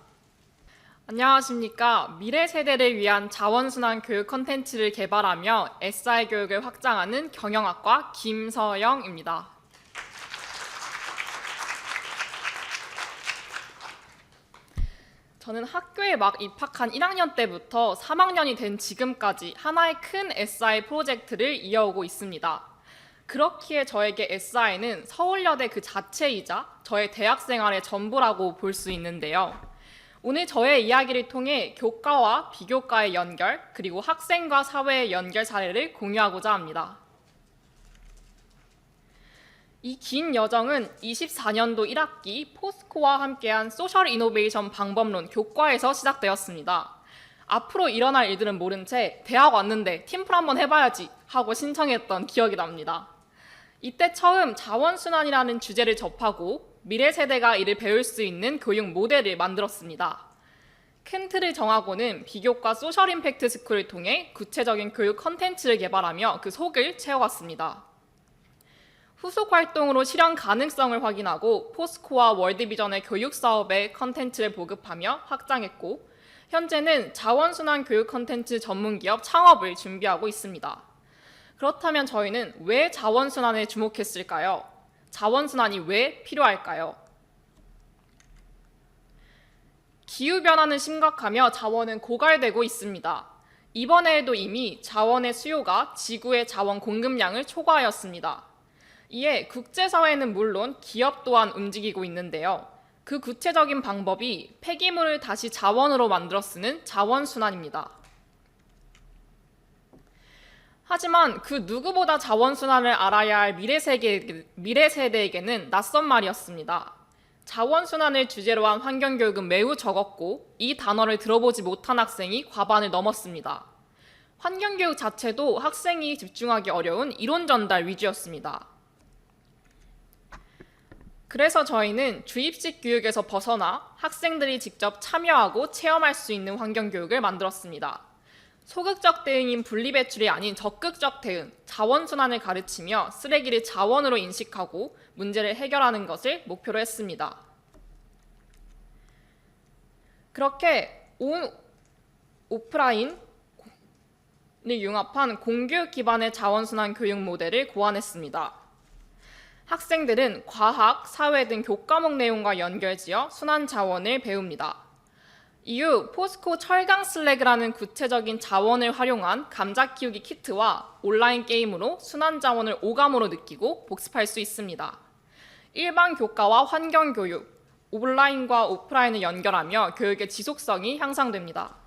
E: 안녕하십니까. 미래 세대를 위한 자원순환 교육 콘텐츠를 개발하며 SI 교육을 확장하는 경영학과 김서영입니다. 저는 학교에 막 입학한 1학년 때부터 3학년이 된 지금까지 하나의 큰 SI 프로젝트를 이어오고 있습니다. 그렇기에 저에게 SI는 서울여대 그 자체이자 저의 대학 생활의 전부라고 볼 수 있는데요. 오늘 저의 이야기를 통해 교과와 비교과의 연결, 그리고 학생과 사회의 연결 사례를 공유하고자 합니다. 이 긴 여정은 24년도 1학기 포스코와 함께한 소셜 이노베이션 방법론 교과에서 시작되었습니다. 앞으로 일어날 일들은 모른 채 대학 왔는데 팀플 한번 해봐야지 하고 신청했던 기억이 납니다. 이때 처음 자원순환이라는 주제를 접하고 미래 세대가 이를 배울 수 있는 교육 모델을 만들었습니다. 큰 틀을 정하고는 비교과 소셜 임팩트 스쿨을 통해 구체적인 교육 컨텐츠를 개발하며 그 속을 채워갔습니다. 후속 활동으로 실현 가능성을 확인하고 포스코와 월드비전의 교육 사업에 컨텐츠를 보급하며 확장했고 현재는 자원순환 교육 컨텐츠 전문기업 창업을 준비하고 있습니다. 그렇다면 저희는 왜 자원순환에 주목했을까요? 자원순환이 왜 필요할까요? 기후변화는 심각하며 자원은 고갈되고 있습니다. 이번에도 이미 자원의 수요가 지구의 자원 공급량을 초과하였습니다. 이에 국제사회는 물론 기업 또한 움직이고 있는데요. 그 구체적인 방법이 폐기물을 다시 자원으로 만들어 쓰는 자원순환입니다. 하지만 그 누구보다 자원순환을 알아야 할 미래 세대에게는 낯선 말이었습니다. 자원순환을 주제로 한 환경교육은 매우 적었고 이 단어를 들어보지 못한 학생이 과반을 넘었습니다. 환경교육 자체도 학생이 집중하기 어려운 이론 전달 위주였습니다. 그래서 저희는 주입식 교육에서 벗어나 학생들이 직접 참여하고 체험할 수 있는 환경 교육을 만들었습니다. 소극적 대응인 분리배출이 아닌 적극적 대응, 자원순환을 가르치며 쓰레기를 자원으로 인식하고 문제를 해결하는 것을 목표로 했습니다. 그렇게 온 오프라인을 융합한 공교육 기반의 자원순환 교육 모델을 고안했습니다. 학생들은 과학, 사회 등 교과목 내용과 연결지어 순환 자원을 배웁니다. 이후 포스코 철강 슬래그라는 구체적인 자원을 활용한 감자 키우기 키트와 온라인 게임으로 순환 자원을 오감으로 느끼고 복습할 수 있습니다. 일반 교과와 환경 교육, 온라인과 오프라인을 연결하며 교육의 지속성이 향상됩니다.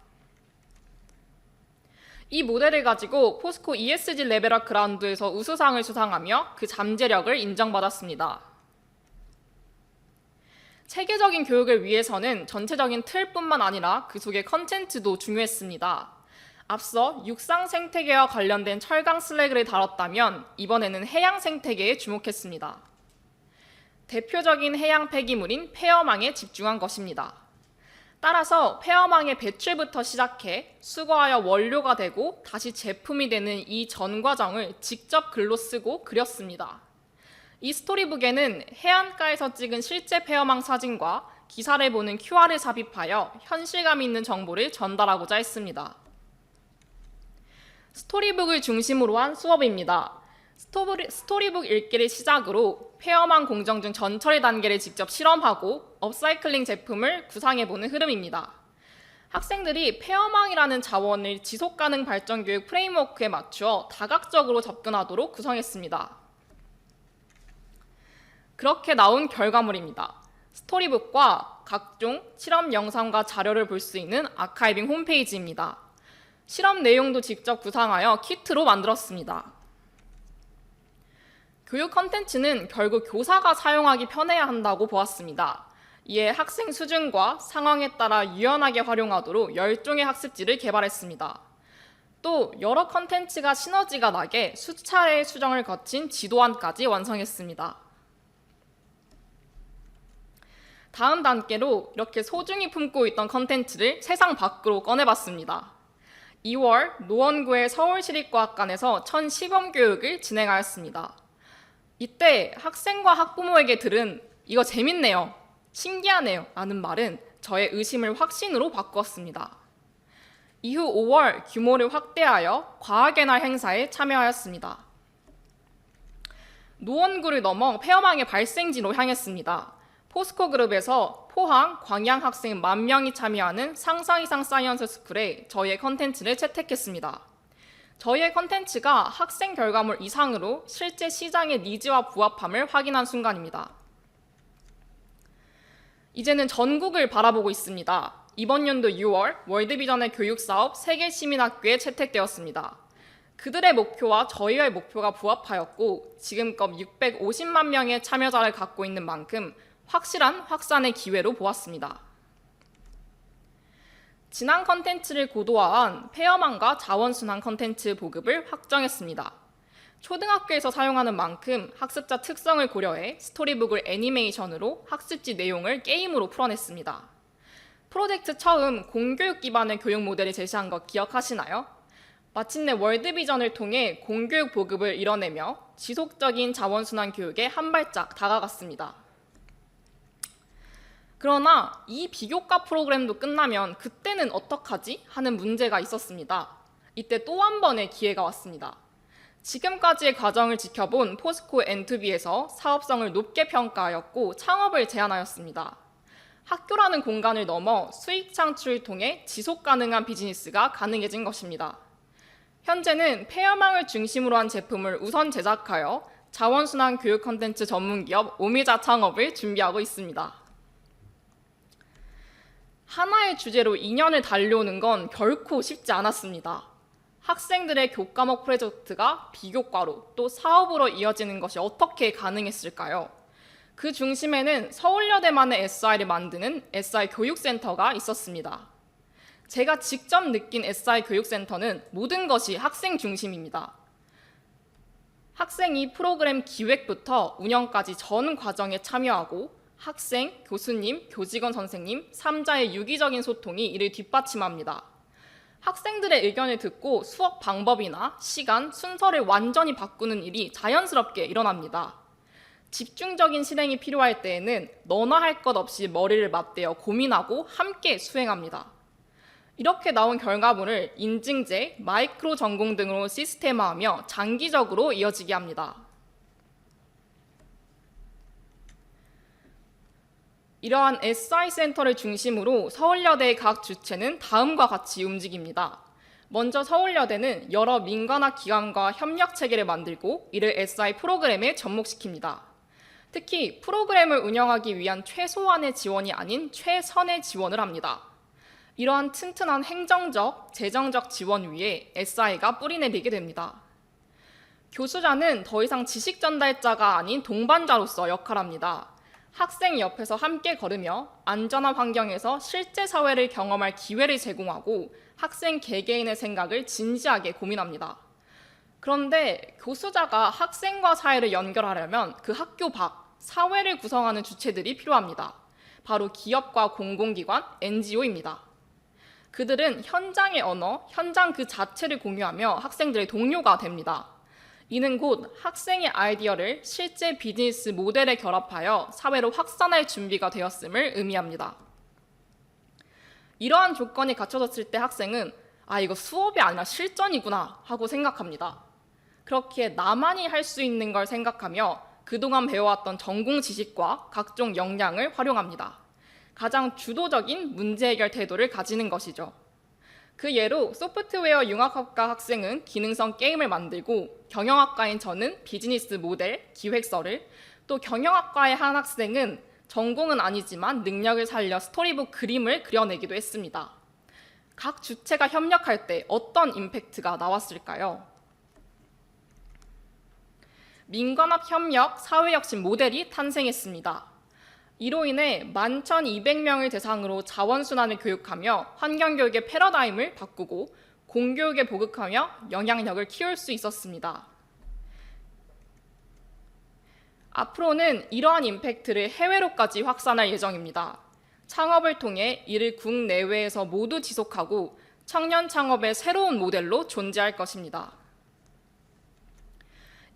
E: 이 모델을 가지고 포스코 ESG 레벨업 그라운드에서 우수상을 수상하며 그 잠재력을 인정받았습니다. 체계적인 교육을 위해서는 전체적인 틀뿐만 아니라 그 속의 컨텐츠도 중요했습니다. 앞서 육상 생태계와 관련된 철강 슬래그를 다뤘다면 이번에는 해양 생태계에 주목했습니다. 대표적인 해양 폐기물인 폐어망에 집중한 것입니다. 따라서 폐어망의 배출부터 시작해 수거하여 원료가 되고 다시 제품이 되는 이 전 과정을 직접 글로 쓰고 그렸습니다. 이 스토리북에는 해안가에서 찍은 실제 폐어망 사진과 기사를 보는 QR을 삽입하여 현실감 있는 정보를 전달하고자 했습니다. 스토리북을 중심으로 한 수업입니다. 스토리북 읽기를 시작으로 폐어망 공정 중 전처리 단계를 직접 실험하고 업사이클링 제품을 구상해보는 흐름입니다. 학생들이 폐어망이라는 자원을 지속가능 발전 교육 프레임워크에 맞추어 다각적으로 접근하도록 구성했습니다. 그렇게 나온 결과물입니다. 스토리북과 각종 실험 영상과 자료를 볼 수 있는 아카이빙 홈페이지입니다. 실험 내용도 직접 구상하여 키트로 만들었습니다. 교육 컨텐츠는 결국 교사가 사용하기 편해야 한다고 보았습니다. 이에 학생 수준과 상황에 따라 유연하게 활용하도록 10종의 학습지를 개발했습니다. 또 여러 컨텐츠가 시너지가 나게 수차례의 수정을 거친 지도안까지 완성했습니다. 다음 단계로 이렇게 소중히 품고 있던 컨텐츠를 세상 밖으로 꺼내봤습니다. 2월 노원구의 서울시립과학관에서 첫 시범교육을 진행하였습니다. 이때 학생과 학부모에게 들은 이거 재밌네요, 신기하네요 라는 말은 저의 의심을 확신으로 바꾸었습니다. 이후 5월 규모를 확대하여 과학의 날 행사에 참여하였습니다. 노원구를 넘어 폐어망의 발생지로 향했습니다. 포스코 그룹에서 포항, 광양 학생 10,000명이 참여하는 상상 이상 사이언스 스쿨에 저희의 컨텐츠를 채택했습니다. 저희의 컨텐츠가 학생 결과물 이상으로 실제 시장의 니즈와 부합함을 확인한 순간입니다. 이제는 전국을 바라보고 있습니다. 이번 연도 6월 월드비전의 교육사업 세계시민학교에 채택되었습니다. 그들의 목표와 저희의 목표가 부합하였고 지금껏 650만 명의 참여자를 갖고 있는 만큼 확실한 확산의 기회로 보았습니다. 진앙 컨텐츠를 고도화한 폐어망과 자원순환 컨텐츠 보급을 확정했습니다. 초등학교에서 사용하는 만큼 학습자 특성을 고려해 스토리북을 애니메이션으로 학습지 내용을 게임으로 풀어냈습니다. 프로젝트 처음 공교육 기반의 교육 모델을 제시한 것 기억하시나요? 마침내 월드비전을 통해 공교육 보급을 이뤄내며 지속적인 자원순환 교육에 한 발짝 다가갔습니다. 그러나 이 비교과 프로그램도 끝나면 그때는 어떡하지? 하는 문제가 있었습니다. 이때 또 한 번의 기회가 왔습니다. 지금까지의 과정을 지켜본 포스코 N2B에서 사업성을 높게 평가하였고 창업을 제안하였습니다. 학교라는 공간을 넘어 수익 창출을 통해 지속 가능한 비즈니스가 가능해진 것입니다. 현재는 폐어망을 중심으로 한 제품을 우선 제작하여 자원순환 교육 콘텐츠 전문기업 오미자 창업을 준비하고 있습니다. 하나의 주제로 2년을 달려오는 건 결코 쉽지 않았습니다. 학생들의 교과목 프로젝트가 비교과로 또 사업으로 이어지는 것이 어떻게 가능했을까요? 그 중심에는 서울여대만의 SI를 만드는 SI 교육센터가 있었습니다. 제가 직접 느낀 SI 교육센터는 모든 것이 학생 중심입니다. 학생이 프로그램 기획부터 운영까지 전 과정에 참여하고 학생, 교수님, 교직원 선생님, 3자의 유기적인 소통이 이를 뒷받침합니다. 학생들의 의견을 듣고 수업 방법이나 시간, 순서를 완전히 바꾸는 일이 자연스럽게 일어납니다. 집중적인 실행이 필요할 때에는 너나 할 것 없이 머리를 맞대어 고민하고 함께 수행합니다. 이렇게 나온 결과물을 인증제, 마이크로 전공 등으로 시스템화하며 장기적으로 이어지게 합니다. 이러한 SI센터를 중심으로 서울여대의 각 주체는 다음과 같이 움직입니다. 먼저 서울여대는 여러 민간학 기관과 협력체계를 만들고 이를 SI 프로그램에 접목시킵니다. 특히 프로그램을 운영하기 위한 최소한의 지원이 아닌 최선의 지원을 합니다. 이러한 튼튼한 행정적, 재정적 지원 위에 SI가 뿌리내리게 됩니다. 교수자는 더 이상 지식 전달자가 아닌 동반자로서 역할합니다. 학생 옆에서 함께 걸으며 안전한 환경에서 실제 사회를 경험할 기회를 제공하고 학생 개개인의 생각을 진지하게 고민합니다. 그런데 교수자가 학생과 사회를 연결하려면 그 학교 밖, 사회를 구성하는 주체들이 필요합니다. 바로 기업과 공공기관, NGO입니다. 그들은 현장의 언어, 현장 그 자체를 공유하며 학생들의 동료가 됩니다. 이는 곧 학생의 아이디어를 실제 비즈니스 모델에 결합하여 사회로 확산할 준비가 되었음을 의미합니다. 이러한 조건이 갖춰졌을 때 학생은 이거 수업이 아니라 실전이구나 하고 생각합니다. 그렇게 나만이 할 수 있는 걸 생각하며 그동안 배워왔던 전공 지식과 각종 역량을 활용합니다. 가장 주도적인 문제 해결 태도를 가지는 것이죠. 그 예로 소프트웨어 융합학과 학생은 기능성 게임을 만들고 경영학과인 저는 비즈니스 모델, 기획서를, 또 경영학과의 한 학생은 전공은 아니지만 능력을 살려 스토리북 그림을 그려내기도 했습니다. 각 주체가 협력할 때 어떤 임팩트가 나왔을까요? 민관합 협력 사회혁신 모델이 탄생했습니다. 이로 인해 11,200명을 대상으로 자원순환을 교육하며 환경교육의 패러다임을 바꾸고 공교육에 보급하며 영향력을 키울 수 있었습니다. 앞으로는 이러한 임팩트를 해외로까지 확산할 예정입니다. 창업을 통해 이를 국내외에서 모두 지속하고 청년 창업의 새로운 모델로 존재할 것입니다.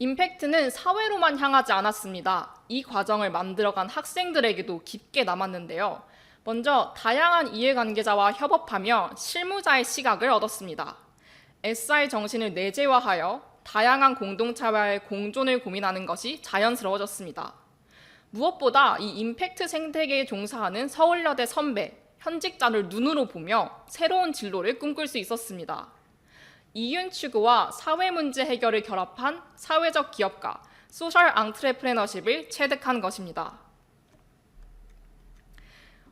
E: 임팩트는 사회로만 향하지 않았습니다. 이 과정을 만들어간 학생들에게도 깊게 남았는데요. 먼저 다양한 이해관계자와 협업하며 실무자의 시각을 얻었습니다. SI 정신을 내재화하여 다양한 공동체와의 공존을 고민하는 것이 자연스러워졌습니다. 무엇보다 이 임팩트 생태계에 종사하는 서울여대 선배, 현직자를 눈으로 보며 새로운 진로를 꿈꿀 수 있었습니다. 이윤 추구와 사회 문제 해결을 결합한 사회적 기업가, 소셜 앙트레프레너십을 체득한 것입니다.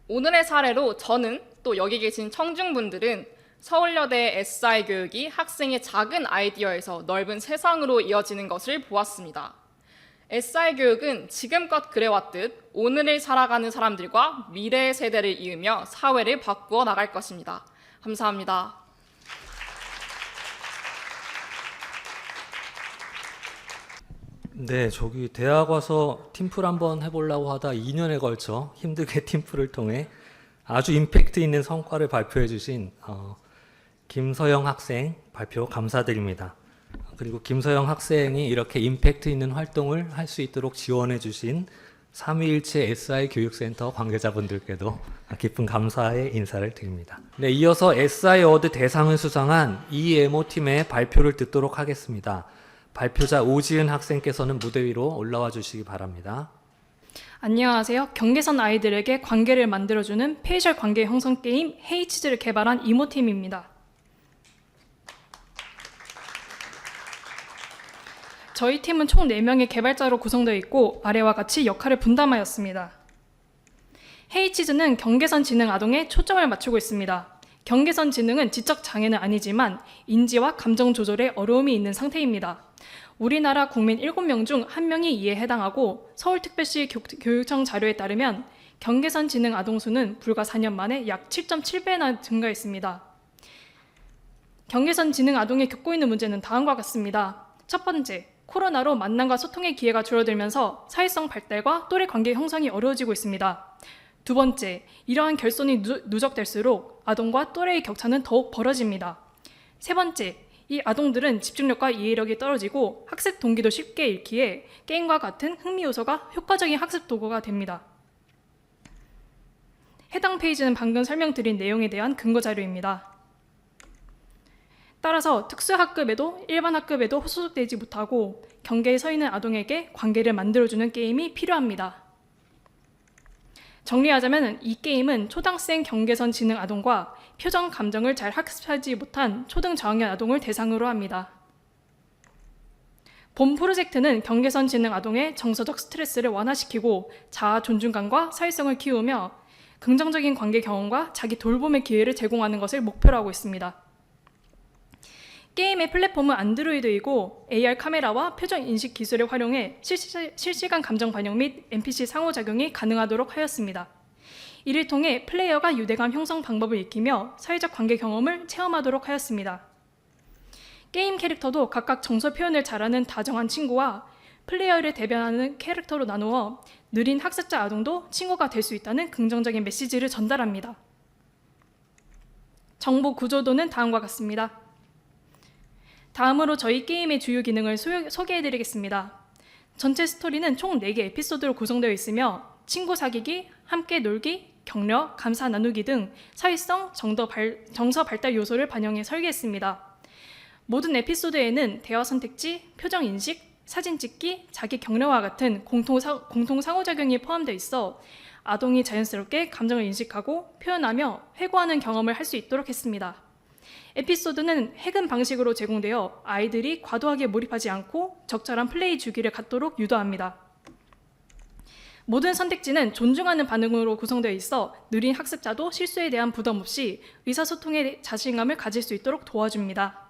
E: 오늘의 사례로 저는 또 여기 계신 청중분들은 서울여대의 SI 교육이 학생의 작은 아이디어에서 넓은 세상으로 이어지는 것을 보았습니다. SI 교육은 지금껏 그래왔듯 오늘을 살아가는 사람들과 미래의 세대를 이으며 사회를 바꾸어 나갈 것입니다. 감사합니다.
A: 네, 저기 대학 와서 팀플 한번 해보려고 하다 2년에 걸쳐 힘들게 팀플을 통해 아주 임팩트 있는 성과를 발표해 주신 김서영 학생 발표 감사드립니다. 그리고 김서영 학생이 이렇게 임팩트 있는 활동을 할 수 있도록 지원해 주신 삼위일체 SI 교육센터 관계자분들께도 깊은 감사의 인사를 드립니다. 네, 이어서 SI 어워드 대상을 수상한 EMO 팀의 발표를 듣도록 하겠습니다. 발표자 오지은 학생께서는 무대 위로 올라와 주시기 바랍니다.
F: 안녕하세요. 경계선 아이들에게 관계를 만들어주는 페이셜 관계 형성 게임 헤이치즈를 개발한 이모팀입니다. 저희 팀은 총 4명의 개발자로 구성되어 있고 아래와 같이 역할을 분담하였습니다. 헤이치즈는 경계선 지능 아동에 초점을 맞추고 있습니다. 경계선 지능은 지적 장애는 아니지만 인지와 감정 조절에 어려움이 있는 상태입니다. 우리나라 국민 7명 중 1명이 이에 해당하고 서울특별시 교육청 자료에 따르면 경계선 지능 아동 수는 불과 4년 만에 약 7.7배나 증가했습니다. 경계선 지능 아동이 겪고 있는 문제는 다음과 같습니다. 첫 번째, 코로나로 만남과 소통의 기회가 줄어들면서 사회성 발달과 또래 관계 형성이 어려워지고 있습니다. 두 번째, 이러한 결손이 누적될수록 아동과 또래의 격차는 더욱 벌어집니다. 세 번째, 이 아동들은 집중력과 이해력이 떨어지고 학습 동기도 쉽게 잃기에 게임과 같은 흥미 요소가 효과적인 학습 도구가 됩니다. 해당 페이지는 방금 설명드린 내용에 대한 근거 자료입니다. 따라서 특수학급에도 일반 학급에도 소속되지 못하고 경계에 서 있는 아동에게 관계를 만들어주는 게임이 필요합니다. 정리하자면 이 게임은 초등학생 경계선 지능 아동과 표정 감정을 잘 학습하지 못한 초등 저학년 아동을 대상으로 합니다. 본 프로젝트는 경계선 지능 아동의 정서적 스트레스를 완화시키고 자아 존중감과 사회성을 키우며 긍정적인 관계 경험과 자기 돌봄의 기회를 제공하는 것을 목표로 하고 있습니다. 게임의 플랫폼은 안드로이드이고 AR 카메라와 표정 인식 기술을 활용해 실시간 감정 반영 및 NPC 상호작용이 가능하도록 하였습니다. 이를 통해 플레이어가 유대감 형성 방법을 익히며 사회적 관계 경험을 체험하도록 하였습니다. 게임 캐릭터도 각각 정서 표현을 잘하는 다정한 친구와 플레이어를 대변하는 캐릭터로 나누어 느린 학습자 아동도 친구가 될 수 있다는 긍정적인 메시지를 전달합니다. 정보 구조도는 다음과 같습니다. 다음으로 저희 게임의 주요 기능을 소개해드리겠습니다. 전체 스토리는 총 4개 에피소드로 구성되어 있으며 친구 사귀기, 함께 놀기, 격려, 감사 나누기 등 사회성, 정서 발달 요소를 반영해 설계했습니다. 모든 에피소드에는 대화 선택지, 표정 인식, 사진 찍기, 자기 격려와 같은 공통 상호작용이 포함되어 있어 아동이 자연스럽게 감정을 인식하고 표현하며 회고하는 경험을 할 수 있도록 했습니다. 에피소드는 해금 방식으로 제공되어 아이들이 과도하게 몰입하지 않고 적절한 플레이 주기를 갖도록 유도합니다. 모든 선택지는 존중하는 반응으로 구성되어 있어 느린 학습자도 실수에 대한 부담 없이 의사소통에 자신감을 가질 수 있도록 도와줍니다.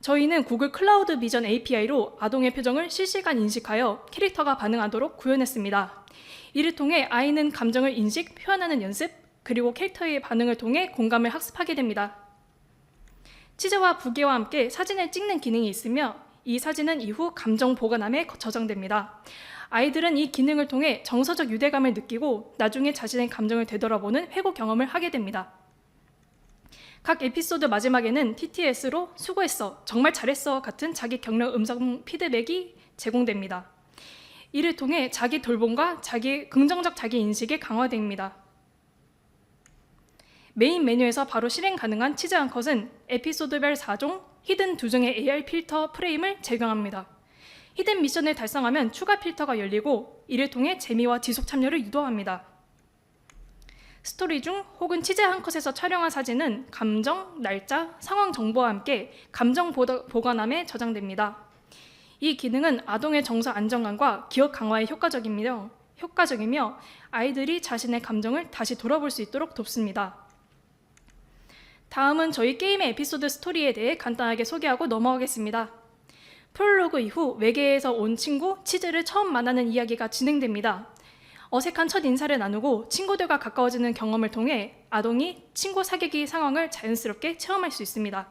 F: 저희는 구글 클라우드 비전 API로 아동의 표정을 실시간 인식하여 캐릭터가 반응하도록 구현했습니다. 이를 통해 아이는 감정을 인식, 표현하는 연습, 그리고 캐릭터의 반응을 통해 공감을 학습하게 됩니다. 치즈와 부계와 함께 사진을 찍는 기능이 있으며 이 사진은 이후 감정 보관함에 저장됩니다. 아이들은 이 기능을 통해 정서적 유대감을 느끼고 나중에 자신의 감정을 되돌아보는 회고 경험을 하게 됩니다. 각 에피소드 마지막에는 TTS로 수고했어, 정말 잘했어 같은 자기 격려 음성 피드백이 제공됩니다. 이를 통해 자기 돌봄과 긍정적 자기 인식이 강화됩니다. 메인 메뉴에서 바로 실행 가능한 치즈 앙컷은 에피소드별 4종, 히든 2종의 AR 필터 프레임을 적용합니다. 히든 미션을 달성하면 추가 필터가 열리고 이를 통해 재미와 지속 참여를 유도합니다. 스토리 중 혹은 치즈 앙컷에서 촬영한 사진은 감정, 날짜, 상황 정보와 함께 감정 보관함에 저장됩니다. 이 기능은 아동의 정서 안정감과 기억 강화에 효과적이며 아이들이 자신의 감정을 다시 돌아볼 수 있도록 돕습니다. 다음은 저희 게임의 에피소드 스토리에 대해 간단하게 소개하고 넘어가겠습니다. 프롤로그 이후 외계에서 온 친구 치즈를 처음 만나는 이야기가 진행됩니다. 어색한 첫 인사를 나누고 친구들과 가까워지는 경험을 통해 아동이 친구 사귀기 상황을 자연스럽게 체험할 수 있습니다.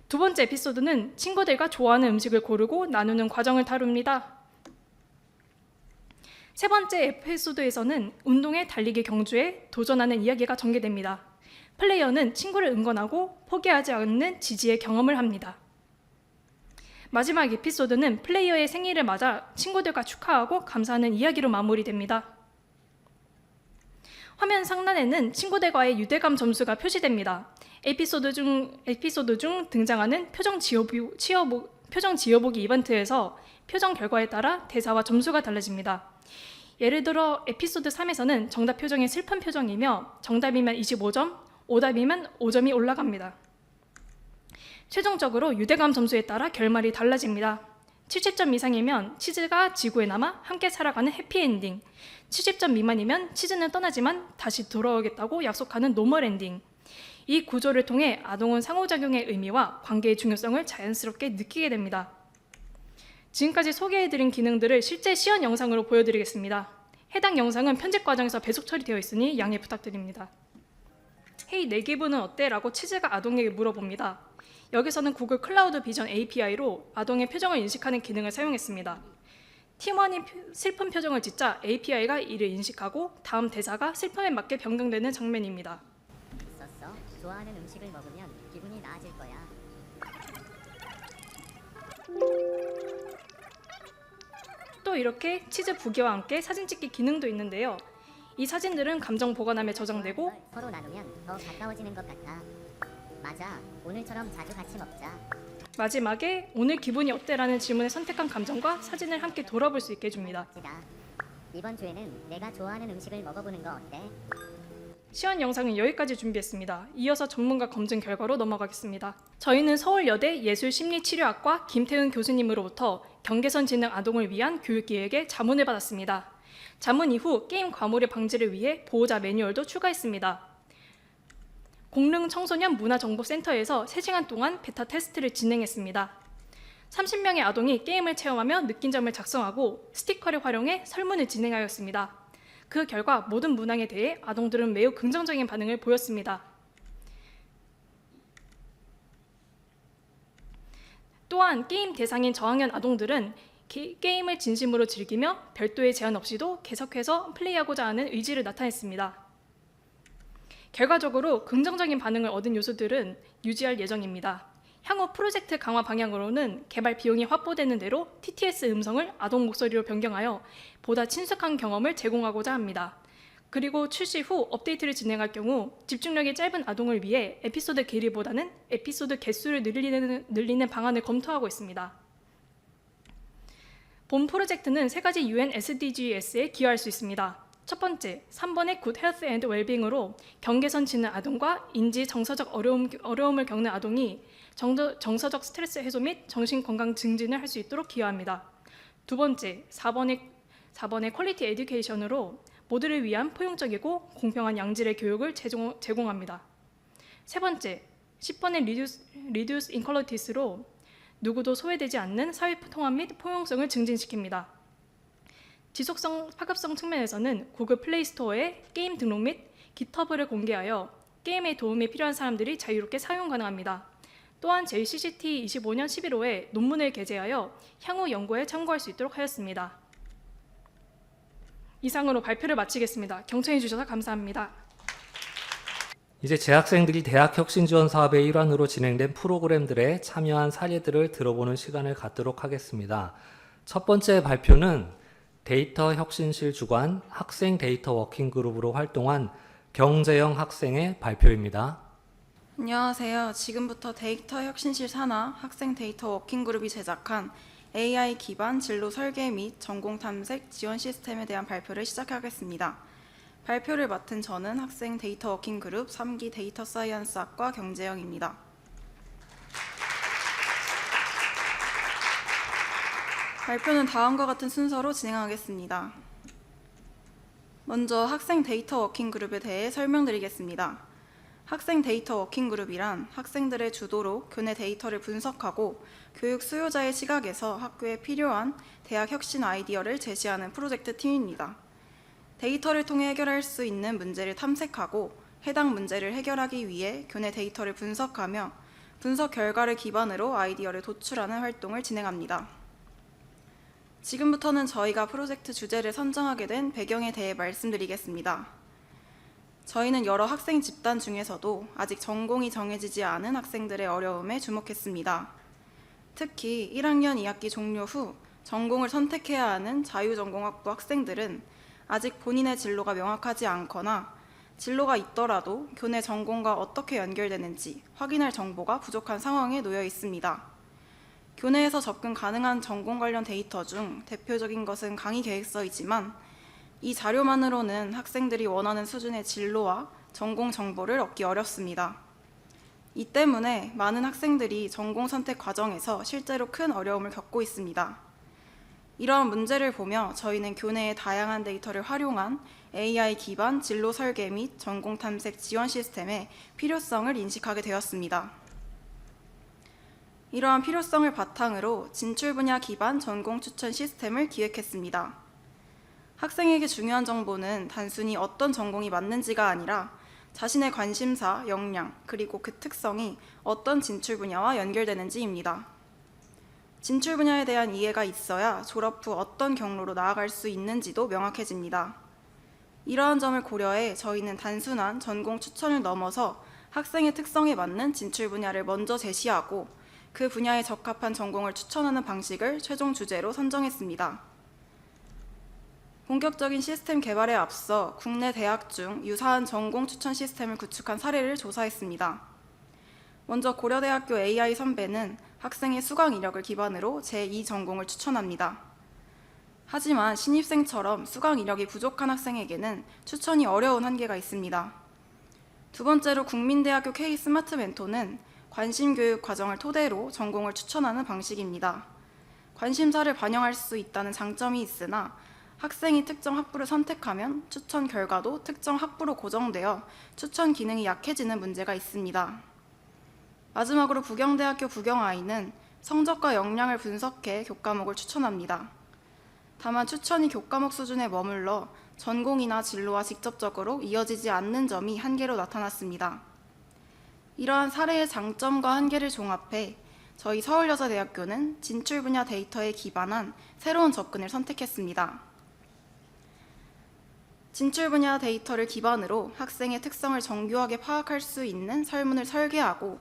F: 두 번째 에피소드는 친구들과 좋아하는 음식을 고르고 나누는 과정을 다룹니다. 세 번째 에피소드에서는 운동회, 달리기, 경주에 도전하는 이야기가 전개됩니다. 플레이어는 친구를 응원하고 포기하지 않는 지지의 경험을 합니다. 마지막 에피소드는 플레이어의 생일을 맞아 친구들과 축하하고 감사하는 이야기로 마무리됩니다. 화면 상단에는 친구들과의 유대감 점수가 표시됩니다. 에피소드 중 등장하는 표정 지어보기 이벤트에서 표정 결과에 따라 대사와 점수가 달라집니다. 예를 들어 에피소드 3에서는 정답 표정이 슬픈 표정이며 정답이면 25점, 오답이면 5점이 올라갑니다. 최종적으로 유대감 점수에 따라 결말이 달라집니다. 70점 이상이면 치즈가 지구에 남아 함께 살아가는 해피엔딩, 70점 미만이면 치즈는 떠나지만 다시 돌아오겠다고 약속하는 노멀엔딩. 이 구조를 통해 아동은 상호작용의 의미와 관계의 중요성을 자연스럽게 느끼게 됩니다. 지금까지 소개해드린 기능들을 실제 시연 영상으로 보여드리겠습니다. 해당 영상은 편집 과정에서 배속 처리되어 있으니 양해 부탁드립니다. 헤이 내 기분은 어때? 라고 치즈가 아동에게 물어봅니다. 여기서는 구글 클라우드 비전 API로 아동의 표정을 인식하는 기능을 사용했습니다. 팀원이 슬픈 표정을 짓자 API가 이를 인식하고 다음 대사가 슬픔에 맞게 변경되는 장면입니다.
G: 있었어. 좋아하는 음식을 먹으면 기분이 나아질 거야.
F: 또 이렇게 치즈 부기와 함께 사진 찍기 기능도 있는데요. 이 사진들은 감정 보관함에 저장되고
G: 서로 나누면 더 가까워지는 것 같아. 맞아. 오늘처럼 자주 같이 먹자.
F: 마지막에 오늘 기분이 어때라는 질문에 선택한 감정과 사진을 함께 돌아볼 수 있게 해줍니다.
G: 지다. 이번 주에는 내가 좋아하는 음식을 먹어보는 거 어때?
F: 시연 영상은 여기까지 준비했습니다. 이어서 전문가 검증 결과로 넘어가겠습니다. 저희는 서울여대 예술심리치료학과 김태은 교수님으로부터 경계선 지능 아동을 위한 교육기획의 자문을 받았습니다. 자문 이후 게임 과몰입 방지를 위해 보호자 매뉴얼도 추가했습니다. 공릉 청소년 문화정보센터에서 3시간 동안 베타 테스트를 진행했습니다. 30명의 아동이 게임을 체험하며 느낀 점을 작성하고 스티커를 활용해 설문을 진행하였습니다. 그 결과 모든 문항에 대해 아동들은 매우 긍정적인 반응을 보였습니다. 또한 게임 대상인 저학년 아동들은 게임을 진심으로 즐기며 별도의 제한 없이도 계속해서 플레이하고자 하는 의지를 나타냈습니다. 결과적으로 긍정적인 반응을 얻은 요소들은 유지할 예정입니다. 향후 프로젝트 강화 방향으로는 개발 비용이 확보되는 대로 TTS 음성을 아동 목소리로 변경하여 보다 친숙한 경험을 제공하고자 합니다. 그리고 출시 후 업데이트를 진행할 경우 집중력이 짧은 아동을 위해 에피소드 길이보다는 에피소드 개수를 늘리는 방안을 검토하고 있습니다. 본 프로젝트는 3가지 UN SDGs에 기여할 수 있습니다. 첫 번째, 3번의 Good Health and Wellbeing으로 경계선 지능 아동과 인지 정서적 어려움을 겪는 아동이 정서적 스트레스 해소 및 정신건강 증진을 할 수 있도록 기여합니다. 두 번째, 4번의 퀄리티 에듀케이션으로 모두를 위한 포용적이고 공평한 양질의 교육을 제공합니다. 세 번째, 10번의 Reduce Inequalities로 누구도 소외되지 않는 사회 통합 및 포용성을 증진시킵니다. 지속성, 파급성 측면에서는 구글 플레이 스토어에 게임 등록 및 깃허브를 공개하여 게임에 도움이 필요한 사람들이 자유롭게 사용 가능합니다. 또한 JCCT 25년 11호에 논문을 게재하여 향후 연구에 참고할 수 있도록 하였습니다. 이상으로 발표를 마치겠습니다. 경청해 주셔서 감사합니다.
A: 이제 재학생들이 대학 혁신 지원 사업의 일환으로 진행된 프로그램들에 참여한 사례들을 들어보는 시간을 갖도록 하겠습니다. 첫 번째 발표는 데이터 혁신실 주관 학생 데이터 워킹그룹으로 활동한 경재영 학생의 발표입니다.
H: 안녕하세요. 지금부터 데이터 혁신실 산하 학생 데이터 워킹그룹이 제작한 AI 기반 진로 설계 및 전공 탐색 지원 시스템에 대한 발표를 시작하겠습니다. 발표를 맡은 저는 학생 데이터 워킹그룹 3기 데이터 사이언스학과 경재영입니다. 발표는 다음과 같은 순서로 진행하겠습니다. 먼저 학생 데이터 워킹그룹에 대해 설명드리겠습니다. 학생 데이터 워킹그룹이란 학생들의 주도로 교내 데이터를 분석하고 교육 수요자의 시각에서 학교에 필요한 대학 혁신 아이디어를 제시하는 프로젝트 팀입니다. 데이터를 통해 해결할 수 있는 문제를 탐색하고 해당 문제를 해결하기 위해 교내 데이터를 분석하며 분석 결과를 기반으로 아이디어를 도출하는 활동을 진행합니다. 지금부터는 저희가 프로젝트 주제를 선정하게 된 배경에 대해 말씀드리겠습니다. 저희는 여러 학생 집단 중에서도 아직 전공이 정해지지 않은 학생들의 어려움에 주목했습니다. 특히 1학년 2학기 종료 후 전공을 선택해야 하는 자유전공학부 학생들은 아직 본인의 진로가 명확하지 않거나 진로가 있더라도 교내 전공과 어떻게 연결되는지 확인할 정보가 부족한 상황에 놓여 있습니다. 교내에서 접근 가능한 전공 관련 데이터 중 대표적인 것은 강의 계획서이지만 이 자료만으로는 학생들이 원하는 수준의 진로와 전공 정보를 얻기 어렵습니다. 이 때문에 많은 학생들이 전공 선택 과정에서 실제로 큰 어려움을 겪고 있습니다. 이러한 문제를 보며 저희는 교내의 다양한 데이터를 활용한 AI 기반 진로 설계 및 전공 탐색 지원 시스템의 필요성을 인식하게 되었습니다. 이러한 필요성을 바탕으로 진출 분야 기반 전공 추천 시스템을 기획했습니다. 학생에게 중요한 정보는 단순히 어떤 전공이 맞는지가 아니라 자신의 관심사, 역량, 그리고 그 특성이 어떤 진출 분야와 연결되는지입니다. 진출 분야에 대한 이해가 있어야 졸업 후 어떤 경로로 나아갈 수 있는지도 명확해집니다. 이러한 점을 고려해 저희는 단순한 전공 추천을 넘어서 학생의 특성에 맞는 진출 분야를 먼저 제시하고 그 분야에 적합한 전공을 추천하는 방식을 최종 주제로 선정했습니다. 본격적인 시스템 개발에 앞서 국내 대학 중 유사한 전공 추천 시스템을 구축한 사례를 조사했습니다. 먼저 고려대학교 AI 선배는 학생의 수강 이력을 기반으로 제2전공을 추천합니다. 하지만 신입생처럼 수강 이력이 부족한 학생에게는 추천이 어려운 한계가 있습니다. 두 번째로 국민대학교 K 스마트 멘토는 관심교육 과정을 토대로 전공을 추천하는 방식입니다. 관심사를 반영할 수 있다는 장점이 있으나 학생이 특정 학부를 선택하면 추천 결과도 특정 학부로 고정되어 추천 기능이 약해지는 문제가 있습니다. 마지막으로 부경대학교 부경아이는 성적과 역량을 분석해 교과목을 추천합니다. 다만 추천이 교과목 수준에 머물러 전공이나 진로와 직접적으로 이어지지 않는 점이 한계로 나타났습니다. 이러한 사례의 장점과 한계를 종합해 저희 서울여자대학교는 진출 분야 데이터에 기반한 새로운 접근을 선택했습니다. 진출 분야 데이터를 기반으로 학생의 특성을 정교하게 파악할 수 있는 설문을 설계하고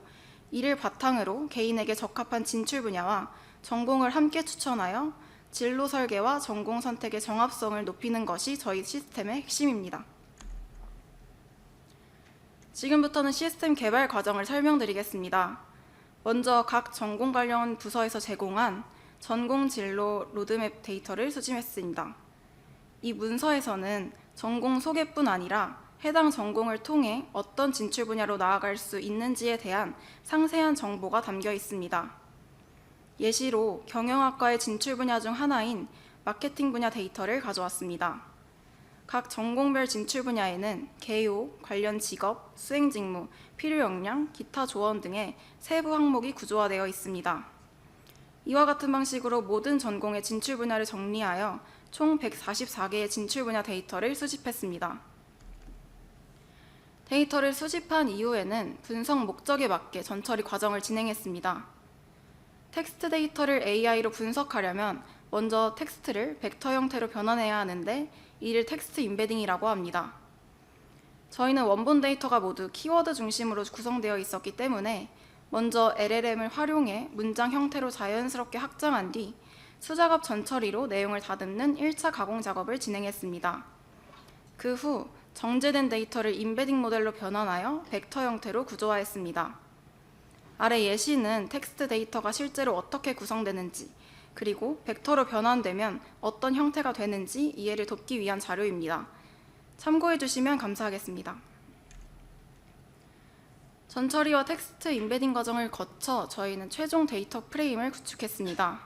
H: 이를 바탕으로 개인에게 적합한 진출 분야와 전공을 함께 추천하여 진로 설계와 전공 선택의 정합성을 높이는 것이 저희 시스템의 핵심입니다. 지금부터는 시스템 개발 과정을 설명드리겠습니다. 먼저 각 전공 관련 부서에서 제공한 전공 진로 로드맵 데이터를 수집했습니다. 이 문서에서는 전공 소개뿐 아니라 해당 전공을 통해 어떤 진출 분야로 나아갈 수 있는지에 대한 상세한 정보가 담겨 있습니다. 예시로 경영학과의 진출 분야 중 하나인 마케팅 분야 데이터를 가져왔습니다. 각 전공별 진출 분야에는 개요, 관련 직업, 수행 직무, 필요 역량, 기타 조언 등의 세부 항목이 구조화되어 있습니다. 이와 같은 방식으로 모든 전공의 진출 분야를 정리하여 총 144개의 진출 분야 데이터를 수집했습니다. 데이터를 수집한 이후에는 분석 목적에 맞게 전처리 과정을 진행했습니다. 텍스트 데이터를 AI로 분석하려면 먼저 텍스트를 벡터 형태로 변환해야 하는데 이를 텍스트 임베딩이라고 합니다. 저희는 원본 데이터가 모두 키워드 중심으로 구성되어 있었기 때문에 먼저 LLM을 활용해 문장 형태로 자연스럽게 확장한 뒤 수작업 전처리로 내용을 다듬는 1차 가공 작업을 진행했습니다. 그 후 정제된 데이터를 임베딩 모델로 변환하여 벡터 형태로 구조화했습니다. 아래 예시는 텍스트 데이터가 실제로 어떻게 구성되는지 그리고 벡터로 변환되면 어떤 형태가 되는지 이해를 돕기 위한 자료입니다. 참고해 주시면 감사하겠습니다. 전처리와 텍스트 임베딩 과정을 거쳐 저희는 최종 데이터 프레임을 구축했습니다.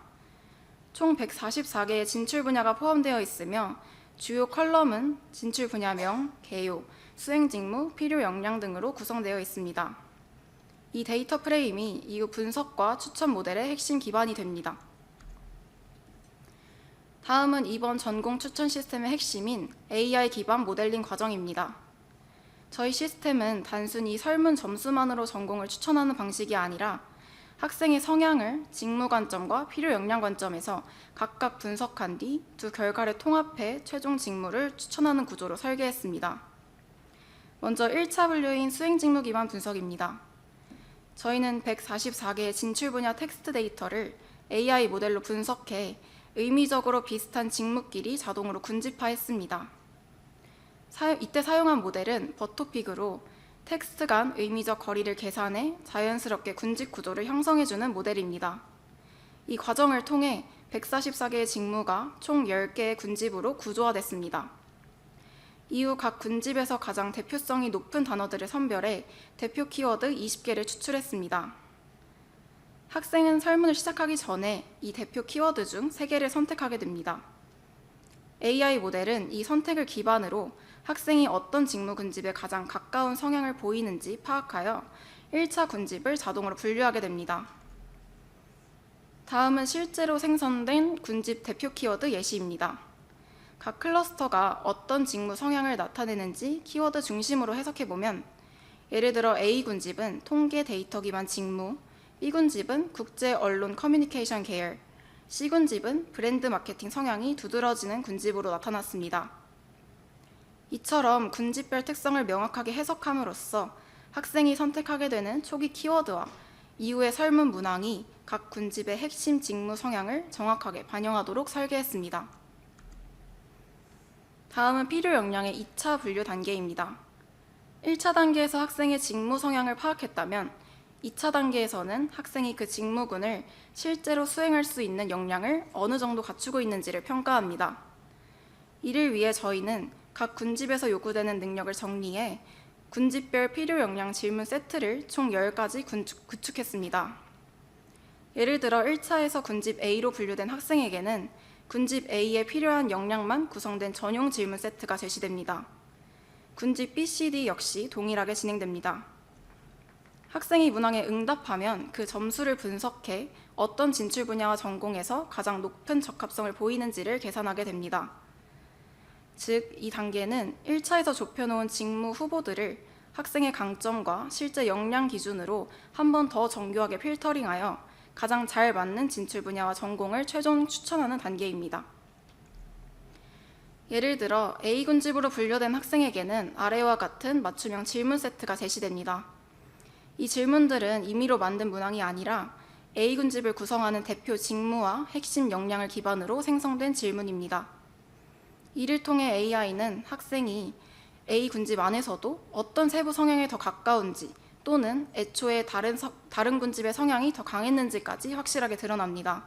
H: 총 144개의 진출 분야가 포함되어 있으며 주요 컬럼은 진출 분야명, 개요, 수행 직무, 필요 역량 등으로 구성되어 있습니다. 이 데이터 프레임이 이후 분석과 추천 모델의 핵심 기반이 됩니다. 다음은 이번 전공 추천 시스템의 핵심인 AI 기반 모델링 과정입니다. 저희 시스템은 단순히 설문 점수만으로 전공을 추천하는 방식이 아니라 학생의 성향을 직무 관점과 필요 역량 관점에서 각각 분석한 뒤 두 결과를 통합해 최종 직무를 추천하는 구조로 설계했습니다. 먼저 1차 분류인 수행 직무 기반 분석입니다. 저희는 144개의 진출 분야 텍스트 데이터를 AI 모델로 분석해 의미적으로 비슷한 직무끼리 자동으로 군집화했습니다. 이때 사용한 모델은 버토픽으로 텍스트 간 의미적 거리를 계산해 자연스럽게 군집 구조를 형성해주는 모델입니다. 이 과정을 통해 144개의 직무가 총 10개의 군집으로 구조화됐습니다. 이후 각 군집에서 가장 대표성이 높은 단어들을 선별해 대표 키워드 20개를 추출했습니다. 학생은 설문을 시작하기 전에 이 대표 키워드 중 3개를 선택하게 됩니다. AI 모델은 이 선택을 기반으로 학생이 어떤 직무 군집에 가장 가까운 성향을 보이는지 파악하여 1차 군집을 자동으로 분류하게 됩니다. 다음은 실제로 생성된 군집 대표 키워드 예시입니다. 각 클러스터가 어떤 직무 성향을 나타내는지 키워드 중심으로 해석해보면, 예를 들어 A군집은 통계 데이터 기반 직무, B군집은 국제 언론 커뮤니케이션 계열, C군집은 브랜드 마케팅 성향이 두드러지는 군집으로 나타났습니다. 이처럼 군집별 특성을 명확하게 해석함으로써 학생이 선택하게 되는 초기 키워드와 이후의 설문 문항이 각 군집의 핵심 직무 성향을 정확하게 반영하도록 설계했습니다. 다음은 필요 역량의 2차 분류 단계입니다. 1차 단계에서 학생의 직무 성향을 파악했다면 2차 단계에서는 학생이 그 직무군을 실제로 수행할 수 있는 역량을 어느 정도 갖추고 있는지를 평가합니다. 이를 위해 저희는 각 군집에서 요구되는 능력을 정리해 군집별 필요 역량 질문 세트를 총 10가지 구축했습니다. 예를 들어 1차에서 군집 A로 분류된 학생에게는 군집 A에 필요한 역량만 구성된 전용 질문 세트가 제시됩니다. 군집 B, C, D 역시 동일하게 진행됩니다. 학생이 문항에 응답하면 그 점수를 분석해 어떤 진출 분야와 전공에서 가장 높은 적합성을 보이는지를 계산하게 됩니다. 즉, 이 단계는 1차에서 좁혀놓은 직무 후보들을 학생의 강점과 실제 역량 기준으로 한 번 더 정교하게 필터링하여 가장 잘 맞는 진출 분야와 전공을 최종 추천하는 단계입니다. 예를 들어 A군집으로 분류된 학생에게는 아래와 같은 맞춤형 질문 세트가 제시됩니다. 이 질문들은 임의로 만든 문항이 아니라 A군집을 구성하는 대표 직무와 핵심 역량을 기반으로 생성된 질문입니다. 이를 통해 AI는 학생이 A군집 안에서도 어떤 세부 성향에 더 가까운지 또는 애초에 다른 군집의 성향이 더 강했는지까지 확실하게 드러납니다.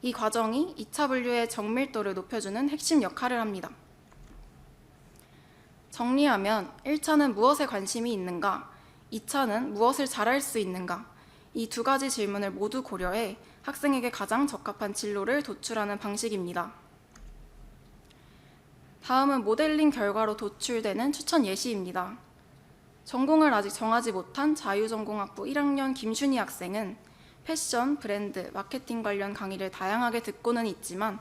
H: 이 과정이 2차 분류의 정밀도를 높여주는 핵심 역할을 합니다. 정리하면 1차는 무엇에 관심이 있는가, 2차는 무엇을 잘할 수 있는가, 이 두 가지 질문을 모두 고려해 학생에게 가장 적합한 진로를 도출하는 방식입니다. 다음은 모델링 결과로 도출되는 추천 예시입니다. 전공을 아직 정하지 못한 자유전공학부 1학년 김준희 학생은 패션, 브랜드, 마케팅 관련 강의를 다양하게 듣고는 있지만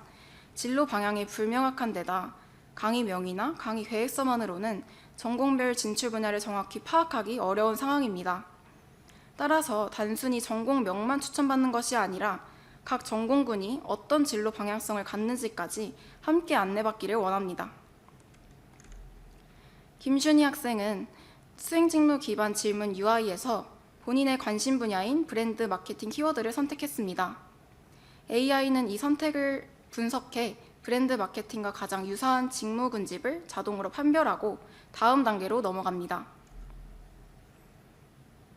H: 진로 방향이 불명확한 데다 강의명이나 강의 계획서만으로는 전공별 진출 분야를 정확히 파악하기 어려운 상황입니다. 따라서 단순히 전공명만 추천받는 것이 아니라 각 전공군이 어떤 진로 방향성을 갖는지까지 함께 안내받기를 원합니다. 김준희 학생은 수행직무 기반 질문 UI에서 본인의 관심 분야인 브랜드 마케팅 키워드를 선택했습니다. AI는 이 선택을 분석해 브랜드 마케팅과 가장 유사한 직무 군집을 자동으로 판별하고 다음 단계로 넘어갑니다.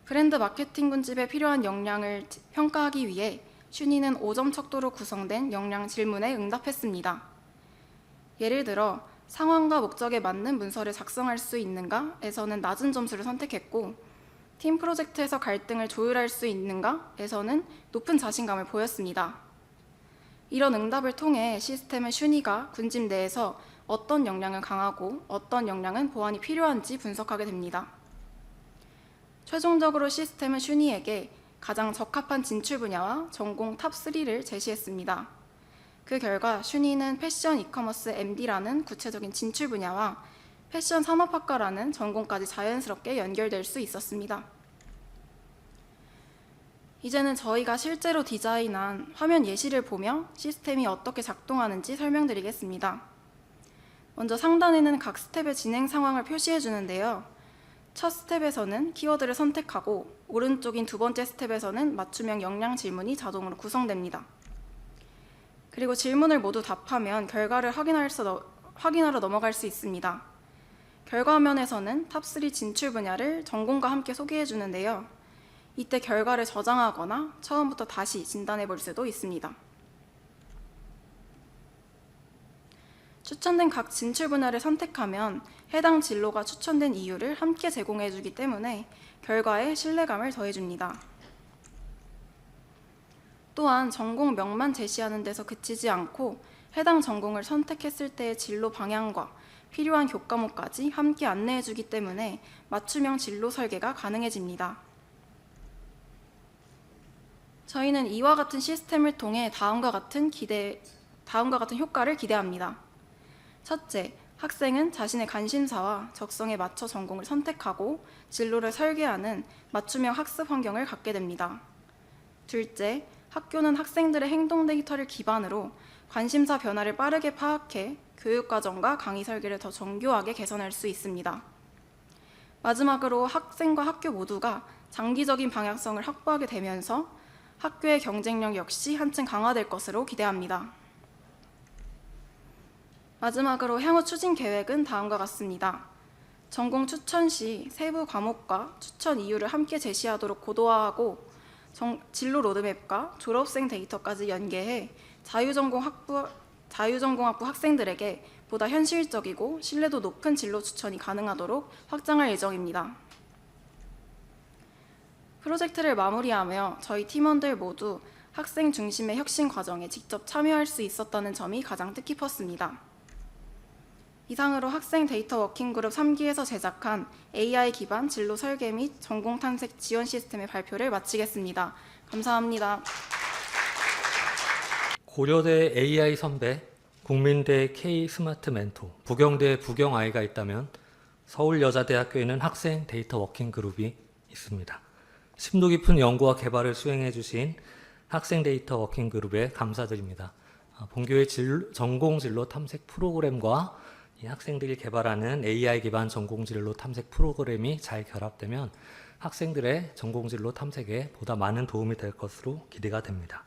H: 브랜드 마케팅 군집에 필요한 역량을 평가하기 위해 슈니는 5점 척도로 구성된 역량 질문에 응답했습니다. 예를 들어 상황과 목적에 맞는 문서를 작성할 수 있는가에서는 낮은 점수를 선택했고 팀 프로젝트에서 갈등을 조율할 수 있는가에서는 높은 자신감을 보였습니다. 이런 응답을 통해 시스템은 슈니가 군집 내에서 어떤 역량은 강하고 어떤 역량은 보완이 필요한지 분석하게 됩니다. 최종적으로 시스템은 슈니에게 가장 적합한 진출 분야와 전공 탑3를 제시했습니다. 그 결과 슈니는 패션 이커머스 MD라는 구체적인 진출 분야와 패션 산업학과라는 전공까지 자연스럽게 연결될 수 있었습니다. 이제는 저희가 실제로 디자인한 화면 예시를 보며 시스템이 어떻게 작동하는지 설명드리겠습니다. 먼저 상단에는 각 스텝의 진행 상황을 표시해 주는데요. 첫 스텝에서는 키워드를 선택하고 오른쪽인 두 번째 스텝에서는 맞춤형 역량 질문이 자동으로 구성됩니다. 그리고 질문을 모두 답하면 결과를 확인하러 넘어갈 수 있습니다. 결과 화면에서는 탑3 진출 분야를 전공과 함께 소개해 주는데요. 이때 결과를 저장하거나 처음부터 다시 진단해 볼 수도 있습니다. 추천된 각 진출 분야를 선택하면 해당 진로가 추천된 이유를 함께 제공해 주기 때문에 결과에 신뢰감을 더해 줍니다. 또한 전공명만 제시하는 데서 그치지 않고 해당 전공을 선택했을 때의 진로 방향과 필요한 교과목까지 함께 안내해 주기 때문에 맞춤형 진로 설계가 가능해집니다. 저희는 이와 같은 시스템을 통해 다음과 같은 효과를 기대합니다. 첫째, 학생은 자신의 관심사와 적성에 맞춰 전공을 선택하고 진로를 설계하는 맞춤형 학습 환경을 갖게 됩니다. 둘째, 학교는 학생들의 행동 데이터를 기반으로 관심사 변화를 빠르게 파악해 교육과정과 강의 설계를 더 정교하게 개선할 수 있습니다. 마지막으로 학생과 학교 모두가 장기적인 방향성을 확보하게 되면서 학교의 경쟁력 역시 한층 강화될 것으로 기대합니다. 마지막으로 향후 추진 계획은 다음과 같습니다. 전공 추천 시 세부 과목과 추천 이유를 함께 제시하도록 고도화하고 진로 로드맵과 졸업생 데이터까지 연계해 자유전공학부 학생들에게 보다 현실적이고 신뢰도 높은 진로 추천이 가능하도록 확장할 예정입니다. 프로젝트를 마무리하며 저희 팀원들 모두 학생 중심의 혁신 과정에 직접 참여할 수 있었다는 점이 가장 뜻깊었습니다. 이상으로 학생 데이터 워킹그룹 3기에서 제작한 AI 기반 진로 설계 및 전공 탐색 지원 시스템의 발표를 마치겠습니다. 감사합니다.
A: 고려대 AI 선배, 국민대 K 스마트 멘토, 부경대 부경 아이가 있다면 서울여자대학교에는 학생 데이터 워킹 그룹이 있습니다. 심도 깊은 연구와 개발을 수행해 주신 학생 데이터 워킹 그룹에 감사드립니다. 본교의 전공 진로 탐색 프로그램과 이 학생들이 개발하는 AI 기반 전공 진로 탐색 프로그램이 잘 결합되면 학생들의 전공 진로 탐색에 보다 많은 도움이 될 것으로 기대가 됩니다.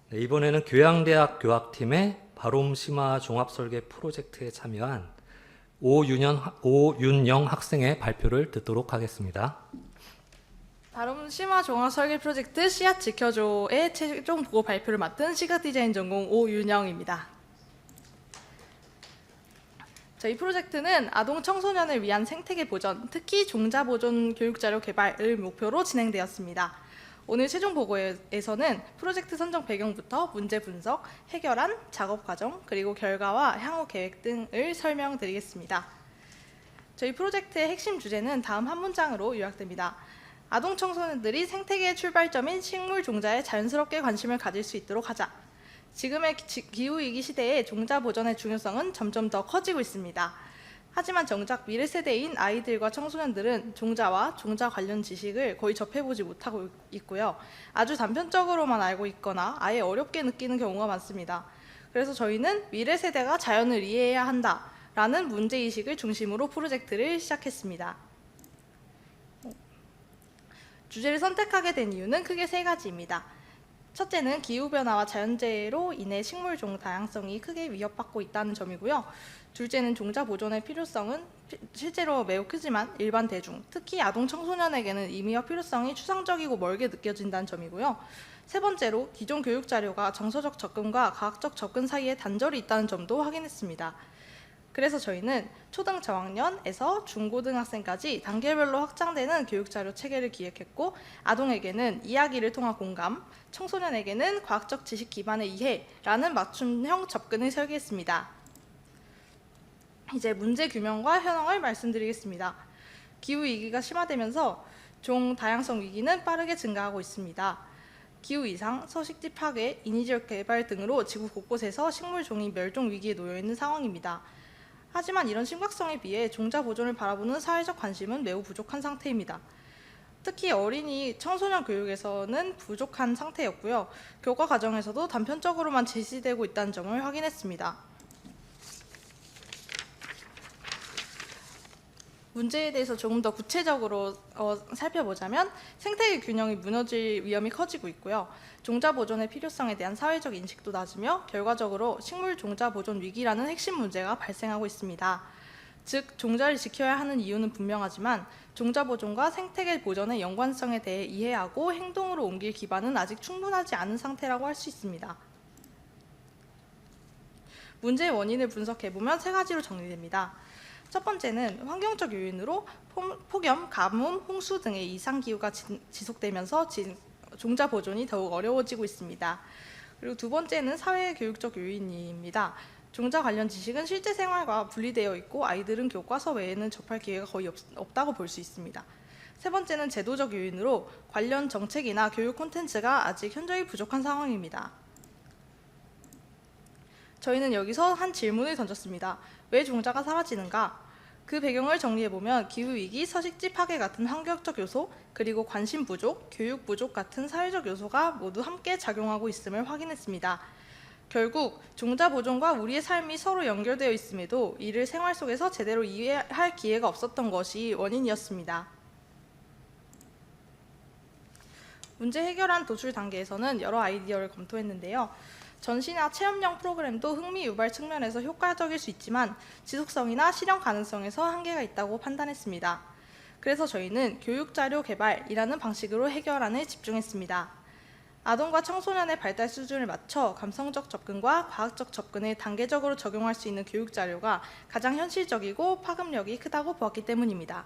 A: 네, 이번에는 교양대학 교학팀의 바롬 심화 종합설계 프로젝트에 참여한 오윤영 학생의 발표를 듣도록 하겠습니다.
I: 바롬 심화 종합 설계 프로젝트 씨앗 지켜줘의 최종 보고 발표를 맡은 시각 디자인 전공 오윤영입니다. 저희 프로젝트는 아동 청소년을 위한 생태계 보전, 특히 종자 보존 교육 자료 개발을 목표로 진행되었습니다. 오늘 최종 보고에서는 프로젝트 선정 배경부터 문제 분석, 해결안, 작업 과정, 그리고 결과와 향후 계획 등을 설명드리겠습니다. 저희 프로젝트의 핵심 주제는 다음 한 문장으로 요약됩니다. 아동 청소년들이 생태계의 출발점인 식물 종자에 자연스럽게 관심을 가질 수 있도록 하자. 지금의 기후위기 시대에 종자 보존의 중요성은 점점 더 커지고 있습니다. 하지만 정작 미래 세대인 아이들과 청소년들은 종자와 종자 관련 지식을 거의 접해보지 못하고 있고요. 아주 단편적으로만 알고 있거나 아예 어렵게 느끼는 경우가 많습니다. 그래서 저희는 미래 세대가 자연을 이해해야 한다라는 문제의식을 중심으로 프로젝트를 시작했습니다. 주제를 선택하게 된 이유는 크게 세 가지입니다. 첫째는 기후변화와 자연재해로 인해 식물종 다양성이 크게 위협받고 있다는 점이고요. 둘째는 종자 보존의 필요성은 실제로 매우 크지만 일반 대중, 특히 아동 청소년에게는 의미와 필요성이 추상적이고 멀게 느껴진다는 점이고요. 세 번째로 기존 교육 자료가 정서적 접근과 과학적 접근 사이에 단절이 있다는 점도 확인했습니다. 그래서 저희는 초등 저학년에서 중고등학생까지 단계별로 확장되는 교육자료 체계를 기획했고 아동에게는 이야기를 통한 공감, 청소년에게는 과학적 지식 기반의 이해라는 맞춤형 접근을 설계했습니다. 이제 문제 규명과 현황을 말씀드리겠습니다. 기후위기가 심화되면서 종 다양성 위기는 빠르게 증가하고 있습니다. 기후 이상, 서식지 파괴, 인위적 개발 등으로 지구 곳곳에서 식물종이 멸종 위기에 놓여 있는 상황입니다. 하지만 이런 심각성에 비해 종자 보존을 바라보는 사회적 관심은 매우 부족한 상태입니다. 특히 어린이, 청소년 교육에서는 부족한 상태였고요. 교과 과정에서도 단편적으로만 제시되고 있다는 점을 확인했습니다. 문제에 대해서 조금 더 구체적으로 살펴보자면 생태계 균형이 무너질 위험이 커지고 있고요. 종자 보존의 필요성에 대한 사회적 인식도 낮으며 결과적으로 식물 종자 보존 위기라는 핵심 문제가 발생하고 있습니다. 즉, 종자를 지켜야 하는 이유는 분명하지만 종자 보존과 생태계 보존의 연관성에 대해 이해하고 행동으로 옮길 기반은 아직 충분하지 않은 상태라고 할 수 있습니다. 문제의 원인을 분석해보면 세 가지로 정리됩니다. 첫 번째는 환경적 요인으로 폭염, 가뭄, 홍수 등의 이상기후가 지속되면서 종자 보존이 더욱 어려워지고 있습니다. 그리고 두 번째는 사회교육적 요인입니다. 종자 관련 지식은 실제 생활과 분리되어 있고 아이들은 교과서 외에는 접할 기회가 거의 없다고 볼 수 있습니다. 세 번째는 제도적 요인으로 관련 정책이나 교육 콘텐츠가 아직 현저히 부족한 상황입니다. 저희는 여기서 한 질문을 던졌습니다. 왜 종자가 사라지는가? 그 배경을 정리해보면 기후위기, 서식지 파괴 같은 환경적 요소, 그리고 관심 부족, 교육 부족 같은 사회적 요소가 모두 함께 작용하고 있음을 확인했습니다. 결국 종자 보존과 우리의 삶이 서로 연결되어 있음에도 이를 생활 속에서 제대로 이해할 기회가 없었던 것이 원인이었습니다. 문제 해결안 도출 단계에서는 여러 아이디어를 검토했는데요. 전시나 체험형 프로그램도 흥미 유발 측면에서 효과적일 수 있지만 지속성이나 실현 가능성에서 한계가 있다고 판단했습니다. 그래서 저희는 교육자료 개발이라는 방식으로 해결안에 집중했습니다. 아동과 청소년의 발달 수준을 맞춰 감성적 접근과 과학적 접근을 단계적으로 적용할 수 있는 교육자료가 가장 현실적이고 파급력이 크다고 보았기 때문입니다.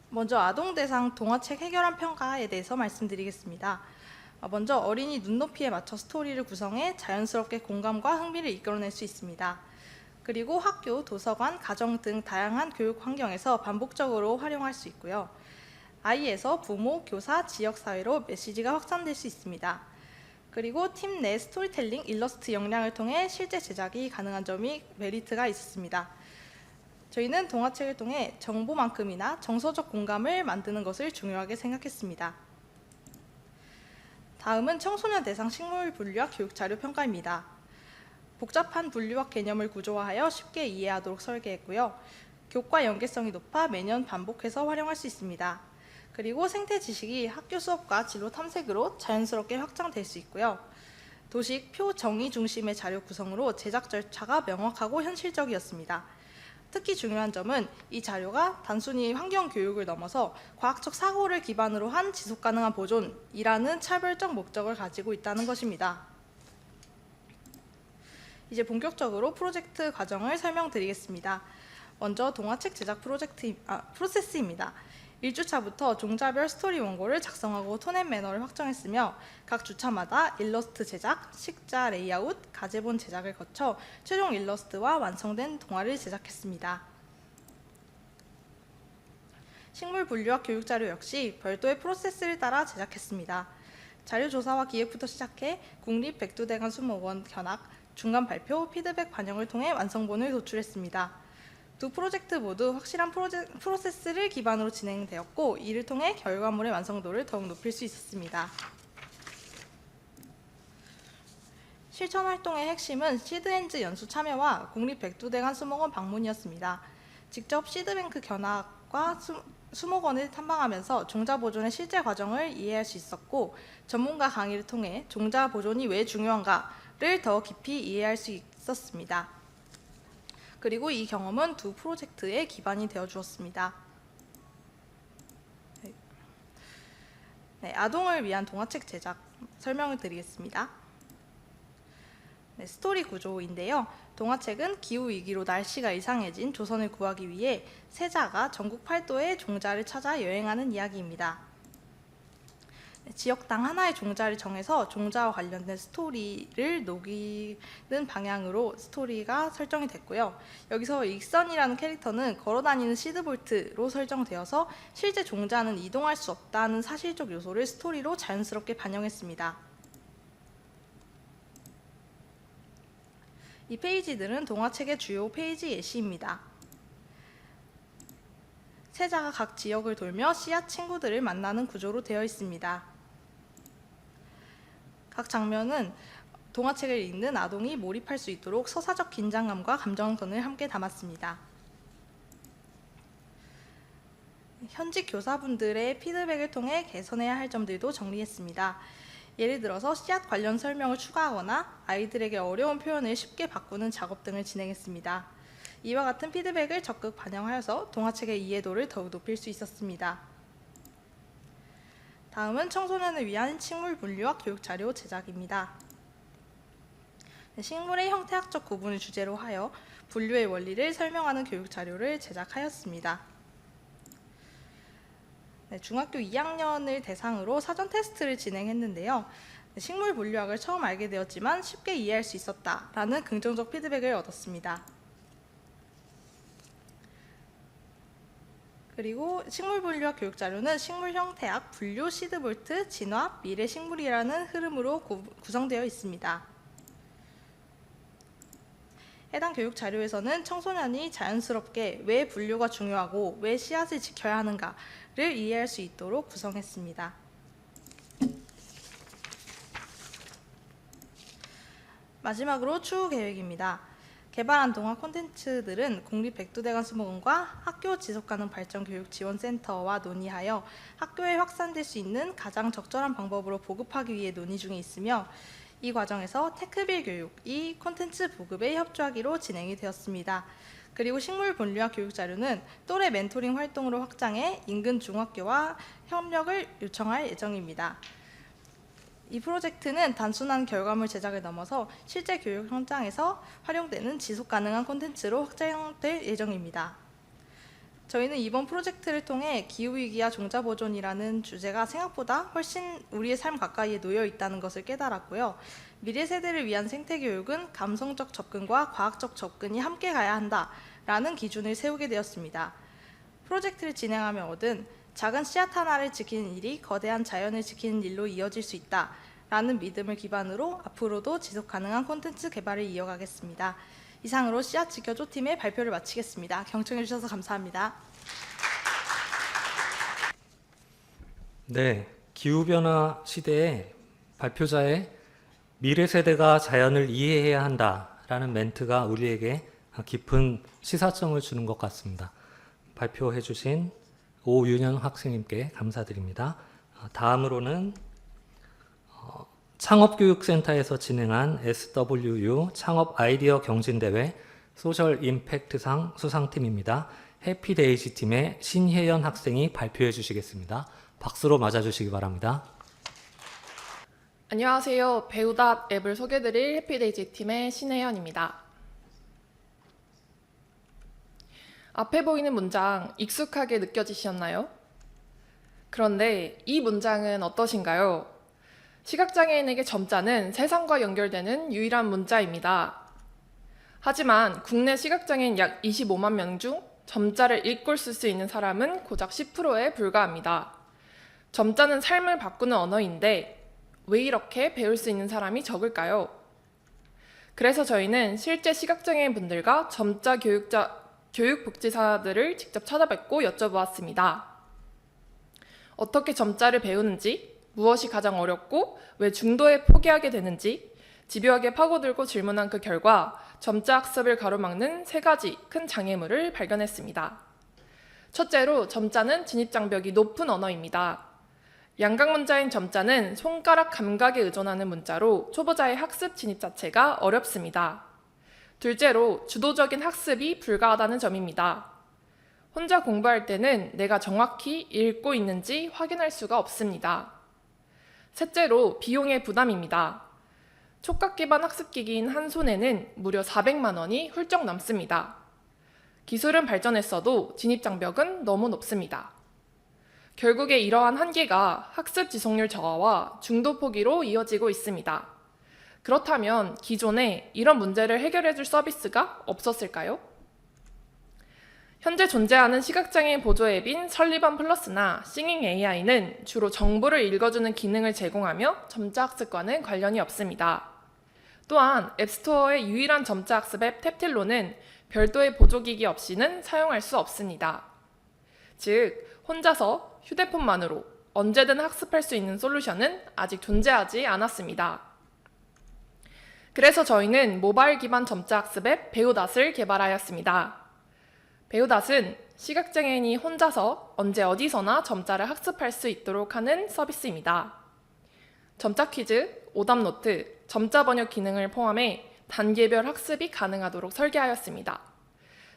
I: 먼저 아동 대상 동화책 해결안 평가에 대해서 말씀드리겠습니다. 먼저 어린이 눈높이에 맞춰 스토리를 구성해 자연스럽게 공감과 흥미를 이끌어낼 수 있습니다. 그리고 학교, 도서관, 가정 등 다양한 교육 환경에서 반복적으로 활용할 수 있고요. 아이에서 부모, 교사, 지역사회로 메시지가 확산될 수 있습니다. 그리고 팀 내 스토리텔링, 일러스트 역량을 통해 실제 제작이 가능한 점이 메리트가 있었습니다. 저희는 동화책을 통해 정보만큼이나 정서적 공감을 만드는 것을 중요하게 생각했습니다. 다음은 청소년 대상 식물 분류학 교육 자료 평가입니다. 복잡한 분류학 개념을 구조화하여 쉽게 이해하도록 설계했고요. 교과 연계성이 높아 매년 반복해서 활용할 수 있습니다. 그리고 생태 지식이 학교 수업과 진로 탐색으로 자연스럽게 확장될 수 있고요. 도식, 표, 정의 중심의 자료 구성으로 제작 절차가 명확하고 현실적이었습니다. 특히 중요한 점은 이 자료가 단순히 환경 교육을 넘어서 과학적 사고를 기반으로 한 지속가능한 보존이라는 차별적 목적을 가지고 있다는 것입니다. 이제 본격적으로 프로젝트 과정을 설명드리겠습니다. 먼저 동화책 제작 프로세스입니다. 1주차부터 종자별 스토리 원고를 작성하고 톤 앤 매너를 확정했으며 각 주차마다 일러스트 제작, 식자 레이아웃, 가제본 제작을 거쳐 최종 일러스트와 완성된 동화를 제작했습니다. 식물 분류학 교육 자료 역시 별도의 프로세스를 따라 제작했습니다. 자료 조사와 기획부터 시작해 국립백두대간 수목원 견학, 중간 발표, 피드백 반영을 통해 완성본을 도출했습니다. 두 프로젝트 모두 확실한 프로세스를 기반으로 진행되었고 이를 통해 결과물의 완성도를 더욱 높일 수 있었습니다. 실천 활동의 핵심은 시드엔즈 연수 참여와 국립백두대간 수목원 방문이었습니다. 직접 시드뱅크 견학과 수목원을 탐방하면서 종자 보존의 실제 과정을 이해할 수 있었고 전문가 강의를 통해 종자 보존이 왜 중요한가를 더 깊이 이해할 수 있었습니다. 그리고 이 경험은 두 프로젝트의 기반이 되어 주었습니다. 네, 아동을 위한 동화책 제작 설명을 드리겠습니다. 네, 스토리 구조인데요. 동화책은 기후위기로 날씨가 이상해진 조선을 구하기 위해 세자가 전국 8도의 종자를 찾아 여행하는 이야기입니다. 지역당 하나의 종자를 정해서 종자와 관련된 스토리를 녹이는 방향으로 스토리가 설정이 됐고요. 여기서 익선이라는 캐릭터는 걸어다니는 시드볼트로 설정되어서 실제 종자는 이동할 수 없다는 사실적 요소를 스토리로 자연스럽게 반영했습니다. 이 페이지들은 동화책의 주요 페이지 예시입니다. 세자가 각 지역을 돌며 씨앗 친구들을 만나는 구조로 되어 있습니다. 각 장면은 동화책을 읽는 아동이 몰입할 수 있도록 서사적 긴장감과 감정선을 함께 담았습니다. 현직 교사분들의 피드백을 통해 개선해야 할 점들도 정리했습니다. 예를 들어서 씨앗 관련 설명을 추가하거나 아이들에게 어려운 표현을 쉽게 바꾸는 작업 등을 진행했습니다. 이와 같은 피드백을 적극 반영하여서 동화책의 이해도를 더욱 높일 수 있었습니다. 다음은 청소년을 위한 식물 분류학 교육 자료 제작입니다. 식물의 형태학적 구분을 주제로 하여 분류의 원리를 설명하는 교육 자료를 제작하였습니다. 중학교 2학년을 대상으로 사전 테스트를 진행했는데요. 식물 분류학을 처음 알게 되었지만 쉽게 이해할 수 있었다라는 긍정적 피드백을 얻었습니다. 그리고 식물분류학 교육자료는 식물형 태학, 분류, 시드볼트, 진화, 미래 식물이라는 흐름으로 구성되어 있습니다. 해당 교육 자료에서는 청소년이 자연스럽게 왜 분류가 중요하고 왜 씨앗을 지켜야 하는가를 이해할 수 있도록 구성했습니다. 마지막으로 추후 계획입니다. 개발한 동화 콘텐츠들은 국립백두대간수목원과 학교 지속가능 발전 교육지원센터와 논의하여 학교에 확산될 수 있는 가장 적절한 방법으로 보급하기 위해 논의 중에 있으며 이 과정에서 테크빌 교육이 콘텐츠 보급에 협조하기로 진행이 되었습니다. 그리고 식물 분류학 교육 자료는 또래 멘토링 활동으로 확장해 인근 중학교와 협력을 요청할 예정입니다. 이 프로젝트는 단순한 결과물 제작을 넘어서 실제 교육 현장에서 활용되는 지속 가능한 콘텐츠로 확장될 예정입니다. 저희는 이번 프로젝트를 통해 기후위기와 종자보존이라는 주제가 생각보다 훨씬 우리의 삶 가까이에 놓여 있다는 것을 깨달았고요. 미래 세대를 위한 생태교육은 감성적 접근과 과학적 접근이 함께 가야 한다라는 기준을 세우게 되었습니다. 프로젝트를 진행하며 얻은 작은 씨앗 하나를 지키는 일이 거대한 자연을 지키는 일로 이어질 수 있다라는 믿음을 기반으로 앞으로도 지속 가능한 콘텐츠 개발을 이어가겠습니다. 이상으로 씨앗 지켜줘 팀의 발표를 마치겠습니다. 경청해 주셔서 감사합니다.
A: 네, 기후변화 시대에 발표자의 미래 세대가 자연을 이해해야 한다라는 멘트가 우리에게 깊은 시사점을 주는 것 같습니다. 발표해 주신 오윤현 학생님께 감사드립니다. 다음으로는 창업교육센터에서 진행한 SWU 창업 아이디어 경진대회 소셜 임팩트상 수상팀입니다. 해피데이지 팀의 신혜연 학생이 발표해 주시겠습니다. 박수로 맞아주시기 바랍니다.
E: 안녕하세요. 배우답 앱을 소개드릴 해피데이지 팀의 신혜연입니다. 앞에 보이는 문장 익숙하게 느껴지셨나요? 그런데 이 문장은 어떠신가요? 시각장애인에게 점자는 세상과 연결되는 유일한 문자입니다. 하지만 국내 시각장애인 약 25만 명 중 점자를 읽고 쓸 수 있는 사람은 고작 10%에 불과합니다. 점자는 삶을 바꾸는 언어인데 왜 이렇게 배울 수 있는 사람이 적을까요? 그래서 저희는 실제 시각장애인 분들과 점자 교육복지사들을 직접 찾아뵙고 여쭤보았습니다. 어떻게 점자를 배우는지, 무엇이 가장 어렵고 왜 중도에 포기하게 되는지 집요하게 파고들고 질문한 그 결과 점자 학습을 가로막는 3가지 큰 장애물을 발견했습니다. 첫째로 점자는 진입장벽이 높은 언어입니다. 양각 문자인 점자는 손가락 감각에 의존하는 문자로 초보자의 학습 진입 자체가 어렵습니다. 둘째로 주도적인 학습이 불가하다는 점입니다. 혼자 공부할 때는 내가 정확히 읽고 있는지 확인할 수가 없습니다. 셋째로 비용의 부담입니다. 촉각 기반 학습기기인 한 손에는 무려 400만 원이 훌쩍 넘습니다. 기술은 발전했어도 진입장벽은 너무 높습니다. 결국에 이러한 한계가 학습 지속률 저하와 중도 포기로 이어지고 있습니다. 그렇다면 기존에 이런 문제를 해결해줄 서비스가 없었을까요? 현재 존재하는 시각장애인 보조 앱인 설리번 플러스나 싱잉 AI는 주로 정보를 읽어주는 기능을 제공하며 점자 학습과는 관련이 없습니다. 또한 앱스토어의 유일한 점자 학습 앱 탭틸로는 별도의 보조기기 없이는 사용할 수 없습니다. 즉, 혼자서 휴대폰만으로 언제든 학습할 수 있는 솔루션은 아직 존재하지 않았습니다. 그래서 저희는 모바일 기반 점자 학습 앱 배우닷을 개발하였습니다. 배우닷은 시각장애인이 혼자서 언제 어디서나 점자를 학습할 수 있도록 하는 서비스입니다. 점자 퀴즈, 오답 노트, 점자 번역 기능을 포함해 단계별 학습이 가능하도록 설계하였습니다.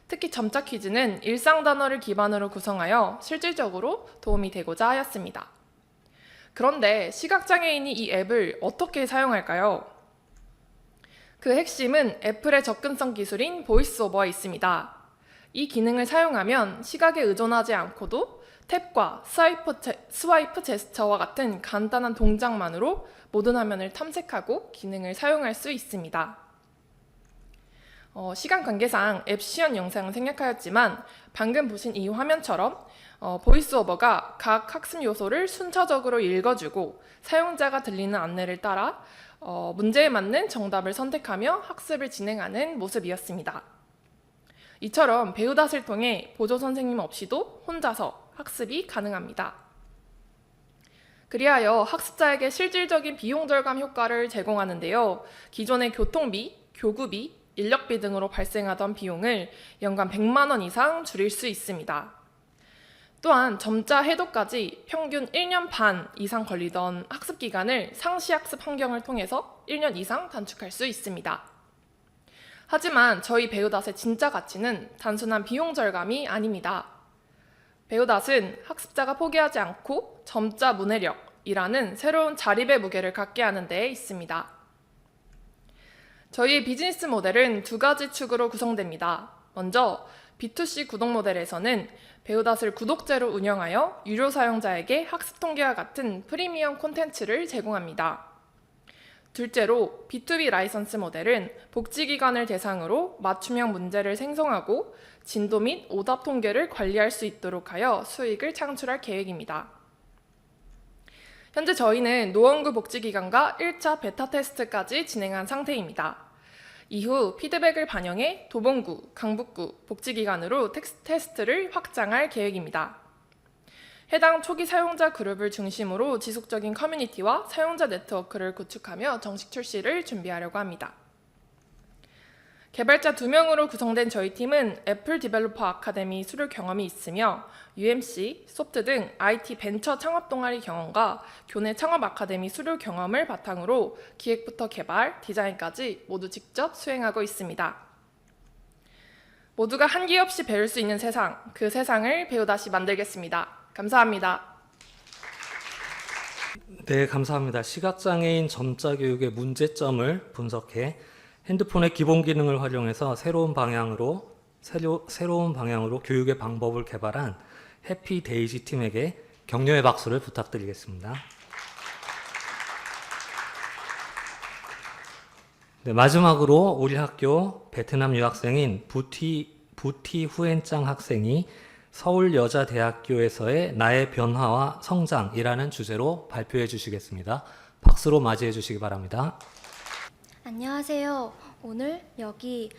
E: 특히 점자 퀴즈는 일상 단어를 기반으로 구성하여 실질적으로 도움이 되고자 하였습니다. 그런데 시각장애인이 이 앱을 어떻게 사용할까요? 그 핵심은 애플의 접근성 기술인 보이스 오버에 있습니다. 이 기능을 사용하면 시각에 의존하지 않고도 탭과 스와이프 제스처와 같은 간단한 동작만으로 모든 화면을 탐색하고 기능을 사용할 수 있습니다. 시간 관계상 앱 시연 영상은 생략하였지만 방금 보신 이 화면처럼 보이스오버가 각 학습 요소를 순차적으로 읽어주고 사용자가 들리는 안내를 따라 문제에 맞는 정답을 선택하며 학습을 진행하는 모습이었습니다. 이처럼 배우닷을 통해 보조 선생님 없이도 혼자서 학습이 가능합니다. 그리하여 학습자에게 실질적인 비용 절감 효과를 제공하는데요. 기존의 교통비, 교구비, 인력비 등으로 발생하던 비용을 연간 100만 원 이상 줄일 수 있습니다. 또한 점자 해독까지 평균 1년 반 이상 걸리던 학습 기간을 상시학습 환경을 통해서 1년 이상 단축할 수 있습니다. 하지만 저희 배우닷의 진짜 가치는 단순한 비용 절감이 아닙니다. 배우닷은 학습자가 포기하지 않고 점자 문해력이라는 새로운 자립의 무게를 갖게 하는 데 있습니다. 저희의 비즈니스 모델은 두 가지 축으로 구성됩니다. 먼저 B2C 구독 모델에서는 배우닷을 구독제로 운영하여 유료 사용자에게 학습 통계와 같은 프리미엄 콘텐츠를 제공합니다. 둘째로 B2B 라이선스 모델은 복지기관을 대상으로 맞춤형 문제를 생성하고 진도 및 오답 통계를 관리할 수 있도록 하여 수익을 창출할 계획입니다. 현재 저희는 노원구 복지기관과 1차 베타 테스트까지 진행한 상태입니다. 이후 피드백을 반영해 도봉구, 강북구 복지기관으로 테스트를 확장할 계획입니다. 해당 초기 사용자 그룹을 중심으로 지속적인 커뮤니티와 사용자 네트워크를 구축하며 정식 출시를 준비하려고 합니다. 개발자 2명으로 구성된 저희 팀은 애플 디벨로퍼 아카데미 수료 경험이 있으며 UMC, 소프트 등 IT 벤처 창업 동아리 경험과 교내 창업 아카데미 수료 경험을 바탕으로 기획부터 개발, 디자인까지 모두 직접 수행하고 있습니다. 모두가 한기 없이 배울 수 있는 세상, 그 세상을 배우다시 만들겠습니다. 감사합니다.
A: 네, 감사합니다. 시각장애인 점자 교육의 문제점을 분석해 핸드폰의 기본 기능을 활용해서 새로운 방향으로 교육의 방법을 개발한 해피데이지 팀에게 격려의 박수를 부탁드리겠습니다. 네, 마지막으로 우리 학교 베트남 유학생인 부티 후엔짱 학생이 서울여자대학교에서의 나의 변화와 성장이라는 주제로 발표해 주시겠습니다. 박수로 맞이해 주시기 바랍니다.
J: 안녕하세요. 오늘 여기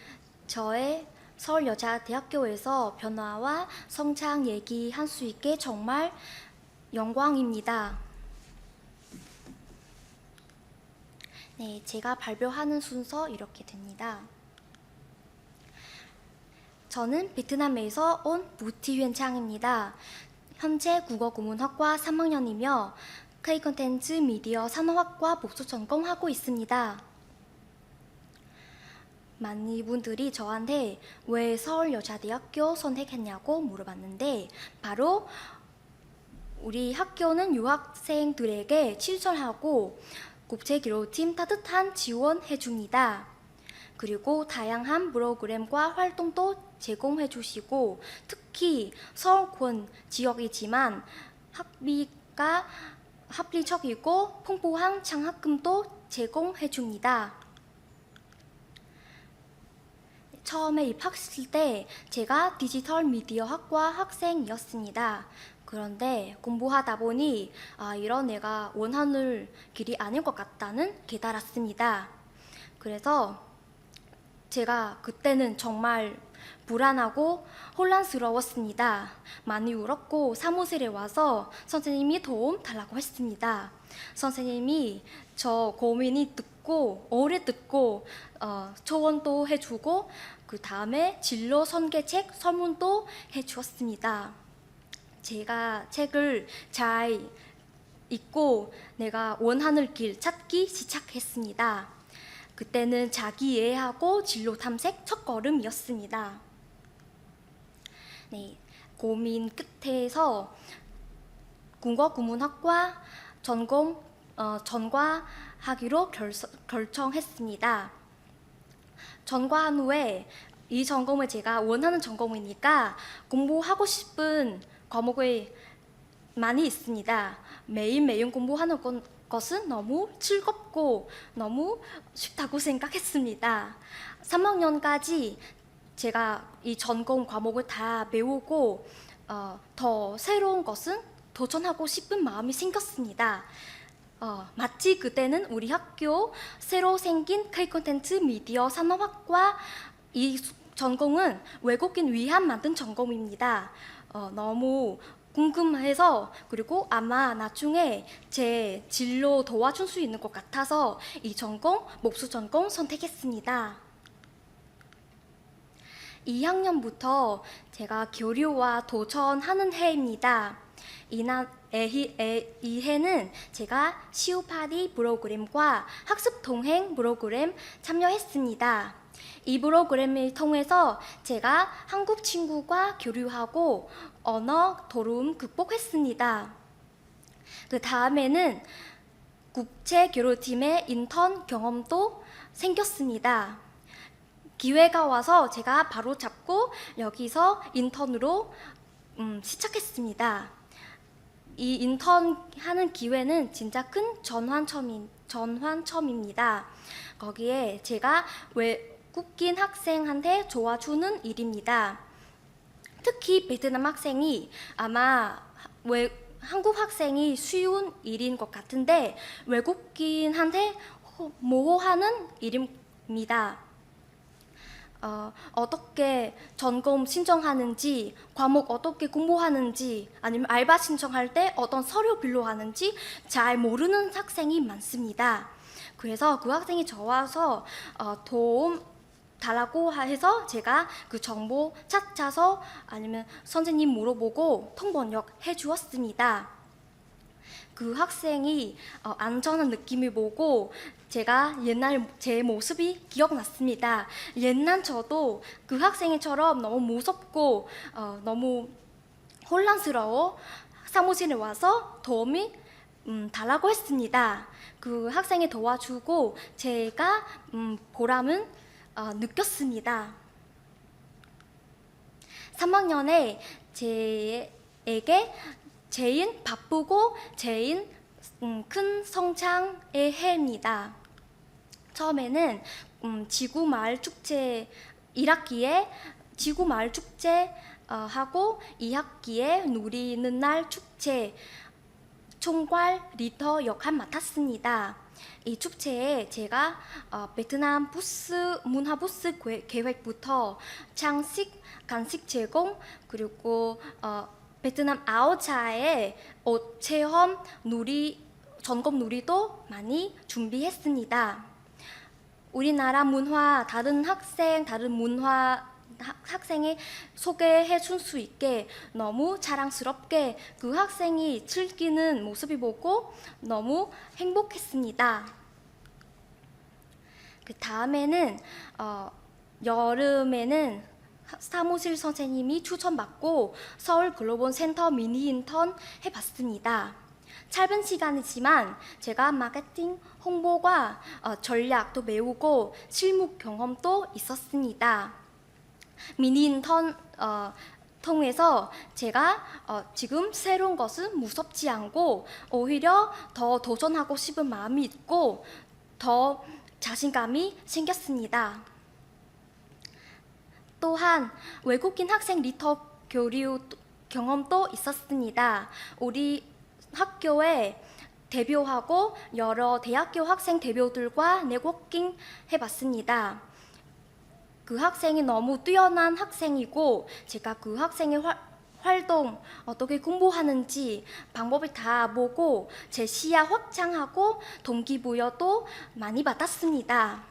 J: 저의 서울여자대학교에서 변화와 성장 얘기할 수 있게 정말 영광입니다. 네, 제가 발표하는 순서 이렇게 됩니다. 저는 베트남에서 온 부티 후엔창입니다. 현재 국어국문학과 3학년이며 K-콘텐츠 미디어 산업학과 복수 전공하고 있습니다. 많은 분들이 저한테 왜 서울여자대학교 선택했냐고 물어봤는데 바로 우리 학교는 유학생들에게 친절하고 국제기록팀 따뜻한 지원해줍니다. 그리고 다양한 프로그램과 활동도 제공해주시고 특히 서울권 지역이지만 학비가 합리적이고 풍부한 장학금도 제공해줍니다. 처음에 입학했을 때 제가 디지털 미디어 학과 학생이었습니다. 그런데 공부하다 보니 이런 내가 원하는 길이 아닐 것 같다는 깨달았습니다. 그래서 제가 그때는 정말 불안하고 혼란스러웠습니다. 많이 울었고 사무실에 와서 선생님이 도움 달라고 했습니다. 선생님이 저 고민이 오래 듣고 조언도 해주고 그 다음에 진로 설계책 설문도 해주었습니다. 제가 책을 잘 읽고 내가 원하는 길 찾기 시작했습니다. 그때는 자기 이해하고 진로 탐색 첫걸음이었습니다. 네, 고민 끝에서 국어국문학과 전과하기로 결정했습니다. 전과한 후에 이 전공을 제가 원하는 전공이니까 공부하고 싶은 과목이 많이 있습니다. 매일매일 공부하는 건 것은 너무 즐겁고 너무 쉽다고 생각했습니다. 3학년까지 제가 이 전공 과목을 다 배우고 더 새로운 것은 도전하고 싶은 마음이 생겼습니다. 마치 그때는 우리 학교 새로 생긴 K-콘텐츠 미디어 산업학과 이 전공은 외국인 위한 만든 전공입니다. 너무 궁금해서 그리고 아마 나중에 제 진로 도와줄 수 있는 것 같아서 이 전공, 목수 전공 선택했습니다. 2학년부터 제가 교류와 도전하는 해입니다. 이 해는 제가 시우파디 프로그램과 학습 동행 프로그램 참여했습니다. 이 프로그램을 통해서 제가 한국 친구와 교류하고 언어 도름 극복했습니다. 그 다음에는 국제 교류팀의 인턴 경험도 생겼습니다. 기회가 와서 제가 바로 잡고 여기서 인턴으로 시작했습니다. 이 인턴 하는 기회는 진짜 큰 전환점입니다. 거기에 제가 외국인 학생한테 도와주는 일입니다. 특히 베트남 학생이 아마 한국 학생이 쉬운 일인 것 같은데 외국인한테 모호하는 일입니다. 어떻게 전공 신청하는지, 과목 어떻게 공부하는지, 아니면 알바 신청할 때 어떤 서류 필요하는지 잘 모르는 학생이 많습니다. 그래서 그 학생이 저와서 도움 달라고 해서 제가 그 정보 찾아서 아니면 선생님 물어보고 통번역 해주었습니다. 그 학생이 안전한 느낌을 보고 제가 옛날 제 모습이 기억났습니다. 옛날 저도 그 학생처럼 너무 무섭고 너무 혼란스러워 사무실에 와서 도움이 달라고 했습니다. 그 학생이 도와주고 제가 보람은 느꼈습니다. 3학년에 제에게 제일 바쁘고 제일 큰 성장의 해입니다. 처음에는 지구 마을 축제 1학기에 지구 마을 축제 하고 2학기에 누리는 날 축제 총괄 리더 역할 맡았습니다. 이 축제에 제가 베트남 부스 문화 부스 계획부터 장식, 간식 제공 그리고 베트남 아오차의 옷 체험 전공 놀이도 많이 준비했습니다. 우리나라 문화, 다른 문화 학생이 소개해 줄 수 있게 너무 자랑스럽게 그 학생이 즐기는 모습을 보고 너무 행복했습니다. 그 다음에는 여름에는 사무실 선생님이 추천받고 서울 글로벌 센터 미니 인턴 해봤습니다. 짧은 시간이지만 제가 마케팅, 홍보과 전략도 배우고 실무 경험도 있었습니다. 미니 인턴 통해서 제가 지금 새로운 것은 무섭지 않고 오히려 더 도전하고 싶은 마음이 있고 더 자신감이 생겼습니다. 또한 외국인 학생 리더 교류 경험도 있었습니다. 우리 학교에 대표하고 여러 대학교 학생 대표들과 네트워킹 해봤습니다. 그 학생이 너무 뛰어난 학생이고 제가 그 학생의 활동 어떻게 공부하는지 방법을 다 보고 제 시야 확장하고 동기부여도 많이 받았습니다.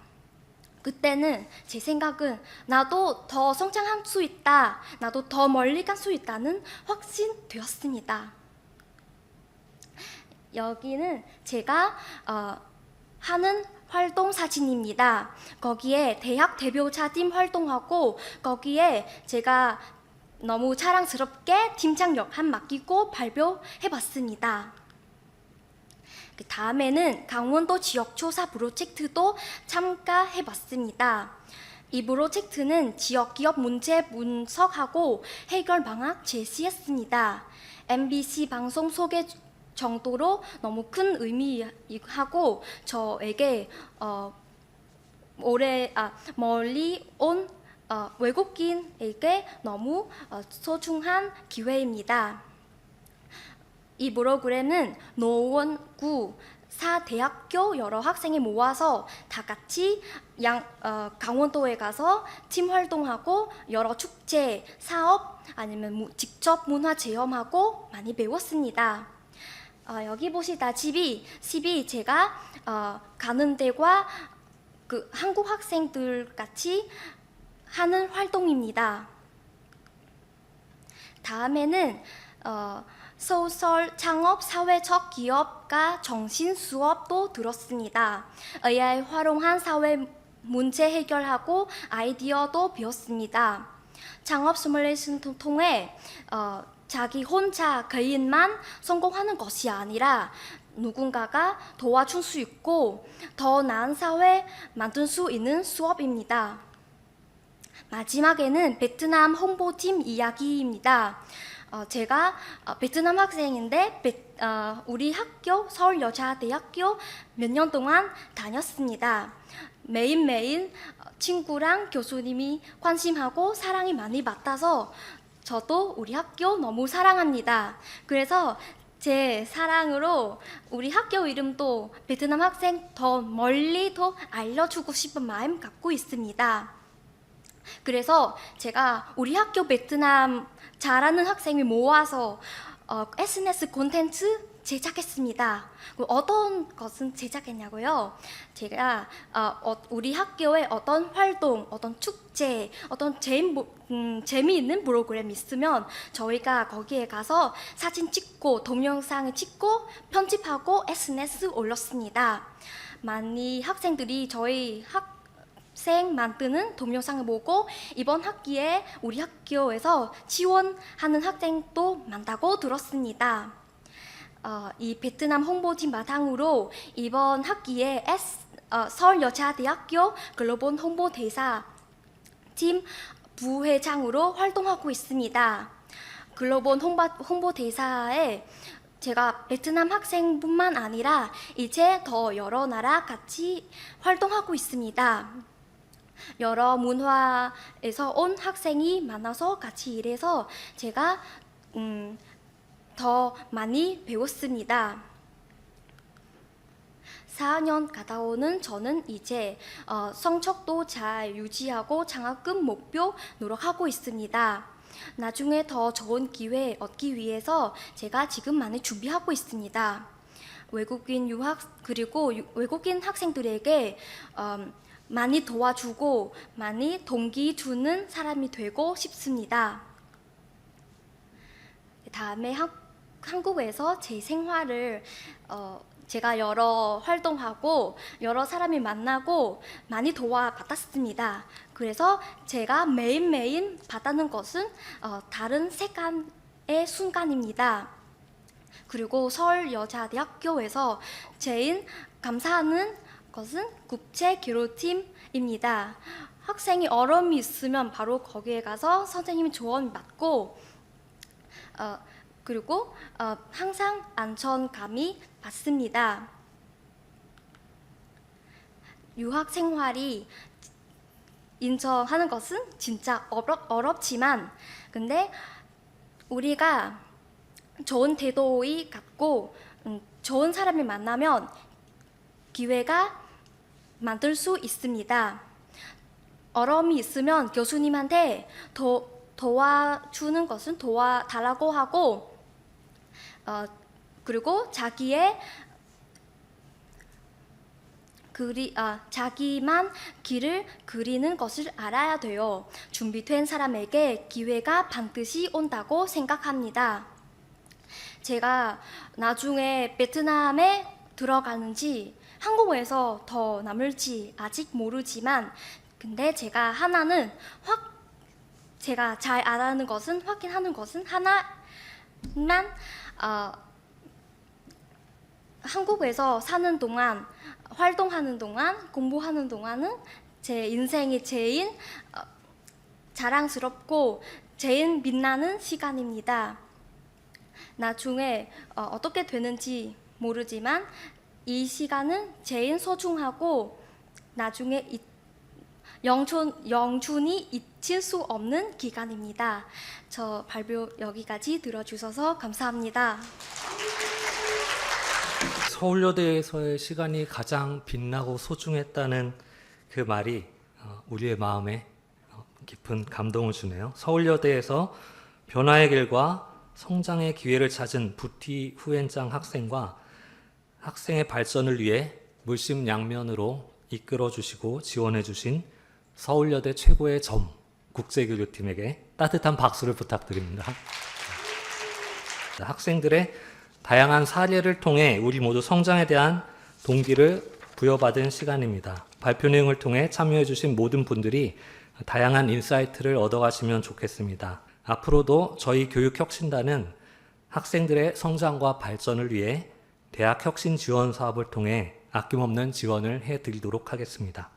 J: 그때는 제 생각은 나도 더 성장할 수 있다, 나도 더 멀리 갈 수 있다는 확신되었습니다. 여기는 제가 하는 활동 사진입니다. 거기에 대학 대표자팀 활동하고 거기에 제가 너무 자랑스럽게 팀장 역할 맡기고 발표해봤습니다. 그 다음에는 강원도 지역조사 프로젝트도 참가해봤습니다. 이 프로젝트는 지역 기업 문제 분석하고 해결 방안 제시했습니다. MBC 방송 정도로 너무 큰 의미하고 저에게 멀리 온 외국인에게 너무 소중한 기회입니다. 이 프로그램은 노원구 4대학교 여러 학생이 모아서 다 같이 강원도에 가서 팀 활동하고 여러 축제, 사업 아니면 직접 문화 체험하고 많이 배웠습니다. 여기 보시다시피 제가 가는 데과 그 한국 학생들 같이 하는 활동입니다. 다음에는 소설 창업 사회적 기업가 정신 수업도 들었습니다. AI 활용한 사회 문제 해결하고 아이디어도 배웠습니다. 창업 시뮬레이션을 통해 자기 혼자 개인만 성공하는 것이 아니라 누군가가 도와줄 수 있고 더 나은 사회 만들 수 있는 수업입니다. 마지막에는 베트남 홍보팀 이야기입니다. 제가 베트남 학생인데 우리 학교 서울여자대학교 몇 년 동안 다녔습니다. 매일매일 친구랑 교수님이 관심하고 사랑이 많이 받아서 저도 우리 학교 너무 사랑합니다. 그래서 제 사랑으로 우리 학교 이름도 베트남 학생 더 멀리 더 알려주고 싶은 마음 갖고 있습니다. 그래서 제가 우리 학교 베트남 잘하는 학생을 모아서 SNS 콘텐츠 제작했습니다. 어떤 것은 제작했냐고요? 제가 우리 학교에 어떤 활동, 어떤 축제, 어떤 재미있는 프로그램 있으면 저희가 거기에 가서 사진 찍고 동영상을 찍고 편집하고 SNS 올렸습니다. 많이 학생들이 저희 학생 만드는 동영상을 보고 이번 학기에 우리 학교에서 지원하는 학생도 많다고 들었습니다. 이 베트남 홍보팀 바탕으로 이번 학기에 서울여자대학교 글로벌 홍보대사 팀 부회장으로 활동하고 있습니다. 글로벌 홍보대사에 제가 베트남 학생뿐만 아니라 이제 더 여러 나라 같이 활동하고 있습니다. 여러 문화에서 온 학생이 많아서 같이 일해서 제가 더 많이 배웠습니다. 4년 가다 오는 저는 이제 성적도 잘 유지하고 장학금 목표 노력하고 있습니다. 나중에 더 좋은 기회 얻기 위해서 제가 지금 많이 준비하고 있습니다. 외국인 유학 그리고 외국인 학생들에게 많이 도와주고 많이 동기 주는 사람이 되고 싶습니다. 다음에 한국에서 제 생활을 제가 여러 활동하고 여러 사람이 만나고 많이 도와받았습니다. 그래서 제가 매일매일 받는 것은 다른 색감의 순간입니다. 그리고 서울여자대학교에서 제일 감사하는 것은 국제교류팀입니다. 학생이 어려움이 있으면 바로 거기에 가서 선생님 조언 받고 그리고 항상 안전감이 받습니다. 유학 생활이 인정하는 것은 진짜 어렵지만 근데 우리가 좋은 태도를 갖고 좋은 사람을 만나면 기회가 만들 수 있습니다. 어려움이 있으면 교수님한테 도와주는 것은 도와달라고 하고 그리고 자기만 길을 그리는 것을 알아야 돼요. 준비된 사람에게 기회가 반드시 온다고 생각합니다. 제가 나중에 베트남에 들어가는지 한국에서 더 남을지 아직 모르지만 근데 제가 제가 잘 알아는 것은 확인하는 것은 하나만 한국에서 사는 동안 활동하는 동안 공부하는 동안은 제 인생이 제일 자랑스럽고 제일 빛나는 시간입니다. 나중에 어떻게 되는지 모르지만 이 시간은 제일 소중하고 나중에 영준이 잊힐 수 없는 기간입니다. 저 발표 여기까지 들어주셔서 감사합니다.
A: 서울여대에서의 시간이 가장 빛나고 소중했다는 그 말이 우리의 마음에 깊은 감동을 주네요. 서울여대에서 변화의 길과 성장의 기회를 찾은 부티 후엔장 학생과 학생의 발전을 위해 물심양면으로 이끌어 주시고 지원해 주신 서울여대 최고의 점 국제교류팀에게 따뜻한 박수를 부탁드립니다. 학생들의 다양한 사례를 통해 우리 모두 성장에 대한 동기를 부여받은 시간입니다. 발표 내용을 통해 참여해 주신 모든 분들이 다양한 인사이트를 얻어가시면 좋겠습니다. 앞으로도 저희 교육혁신단은 학생들의 성장과 발전을 위해 대학 혁신 지원 사업을 통해 아낌없는 지원을 해드리도록 하겠습니다.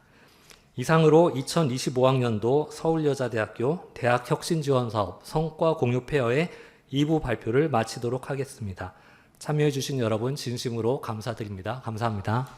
A: 이상으로 2025학년도 서울여자대학교 대학 혁신 지원 사업 성과 공유 페어의 2부 발표를 마치도록 하겠습니다. 참여해 주신 여러분 진심으로 감사드립니다. 감사합니다.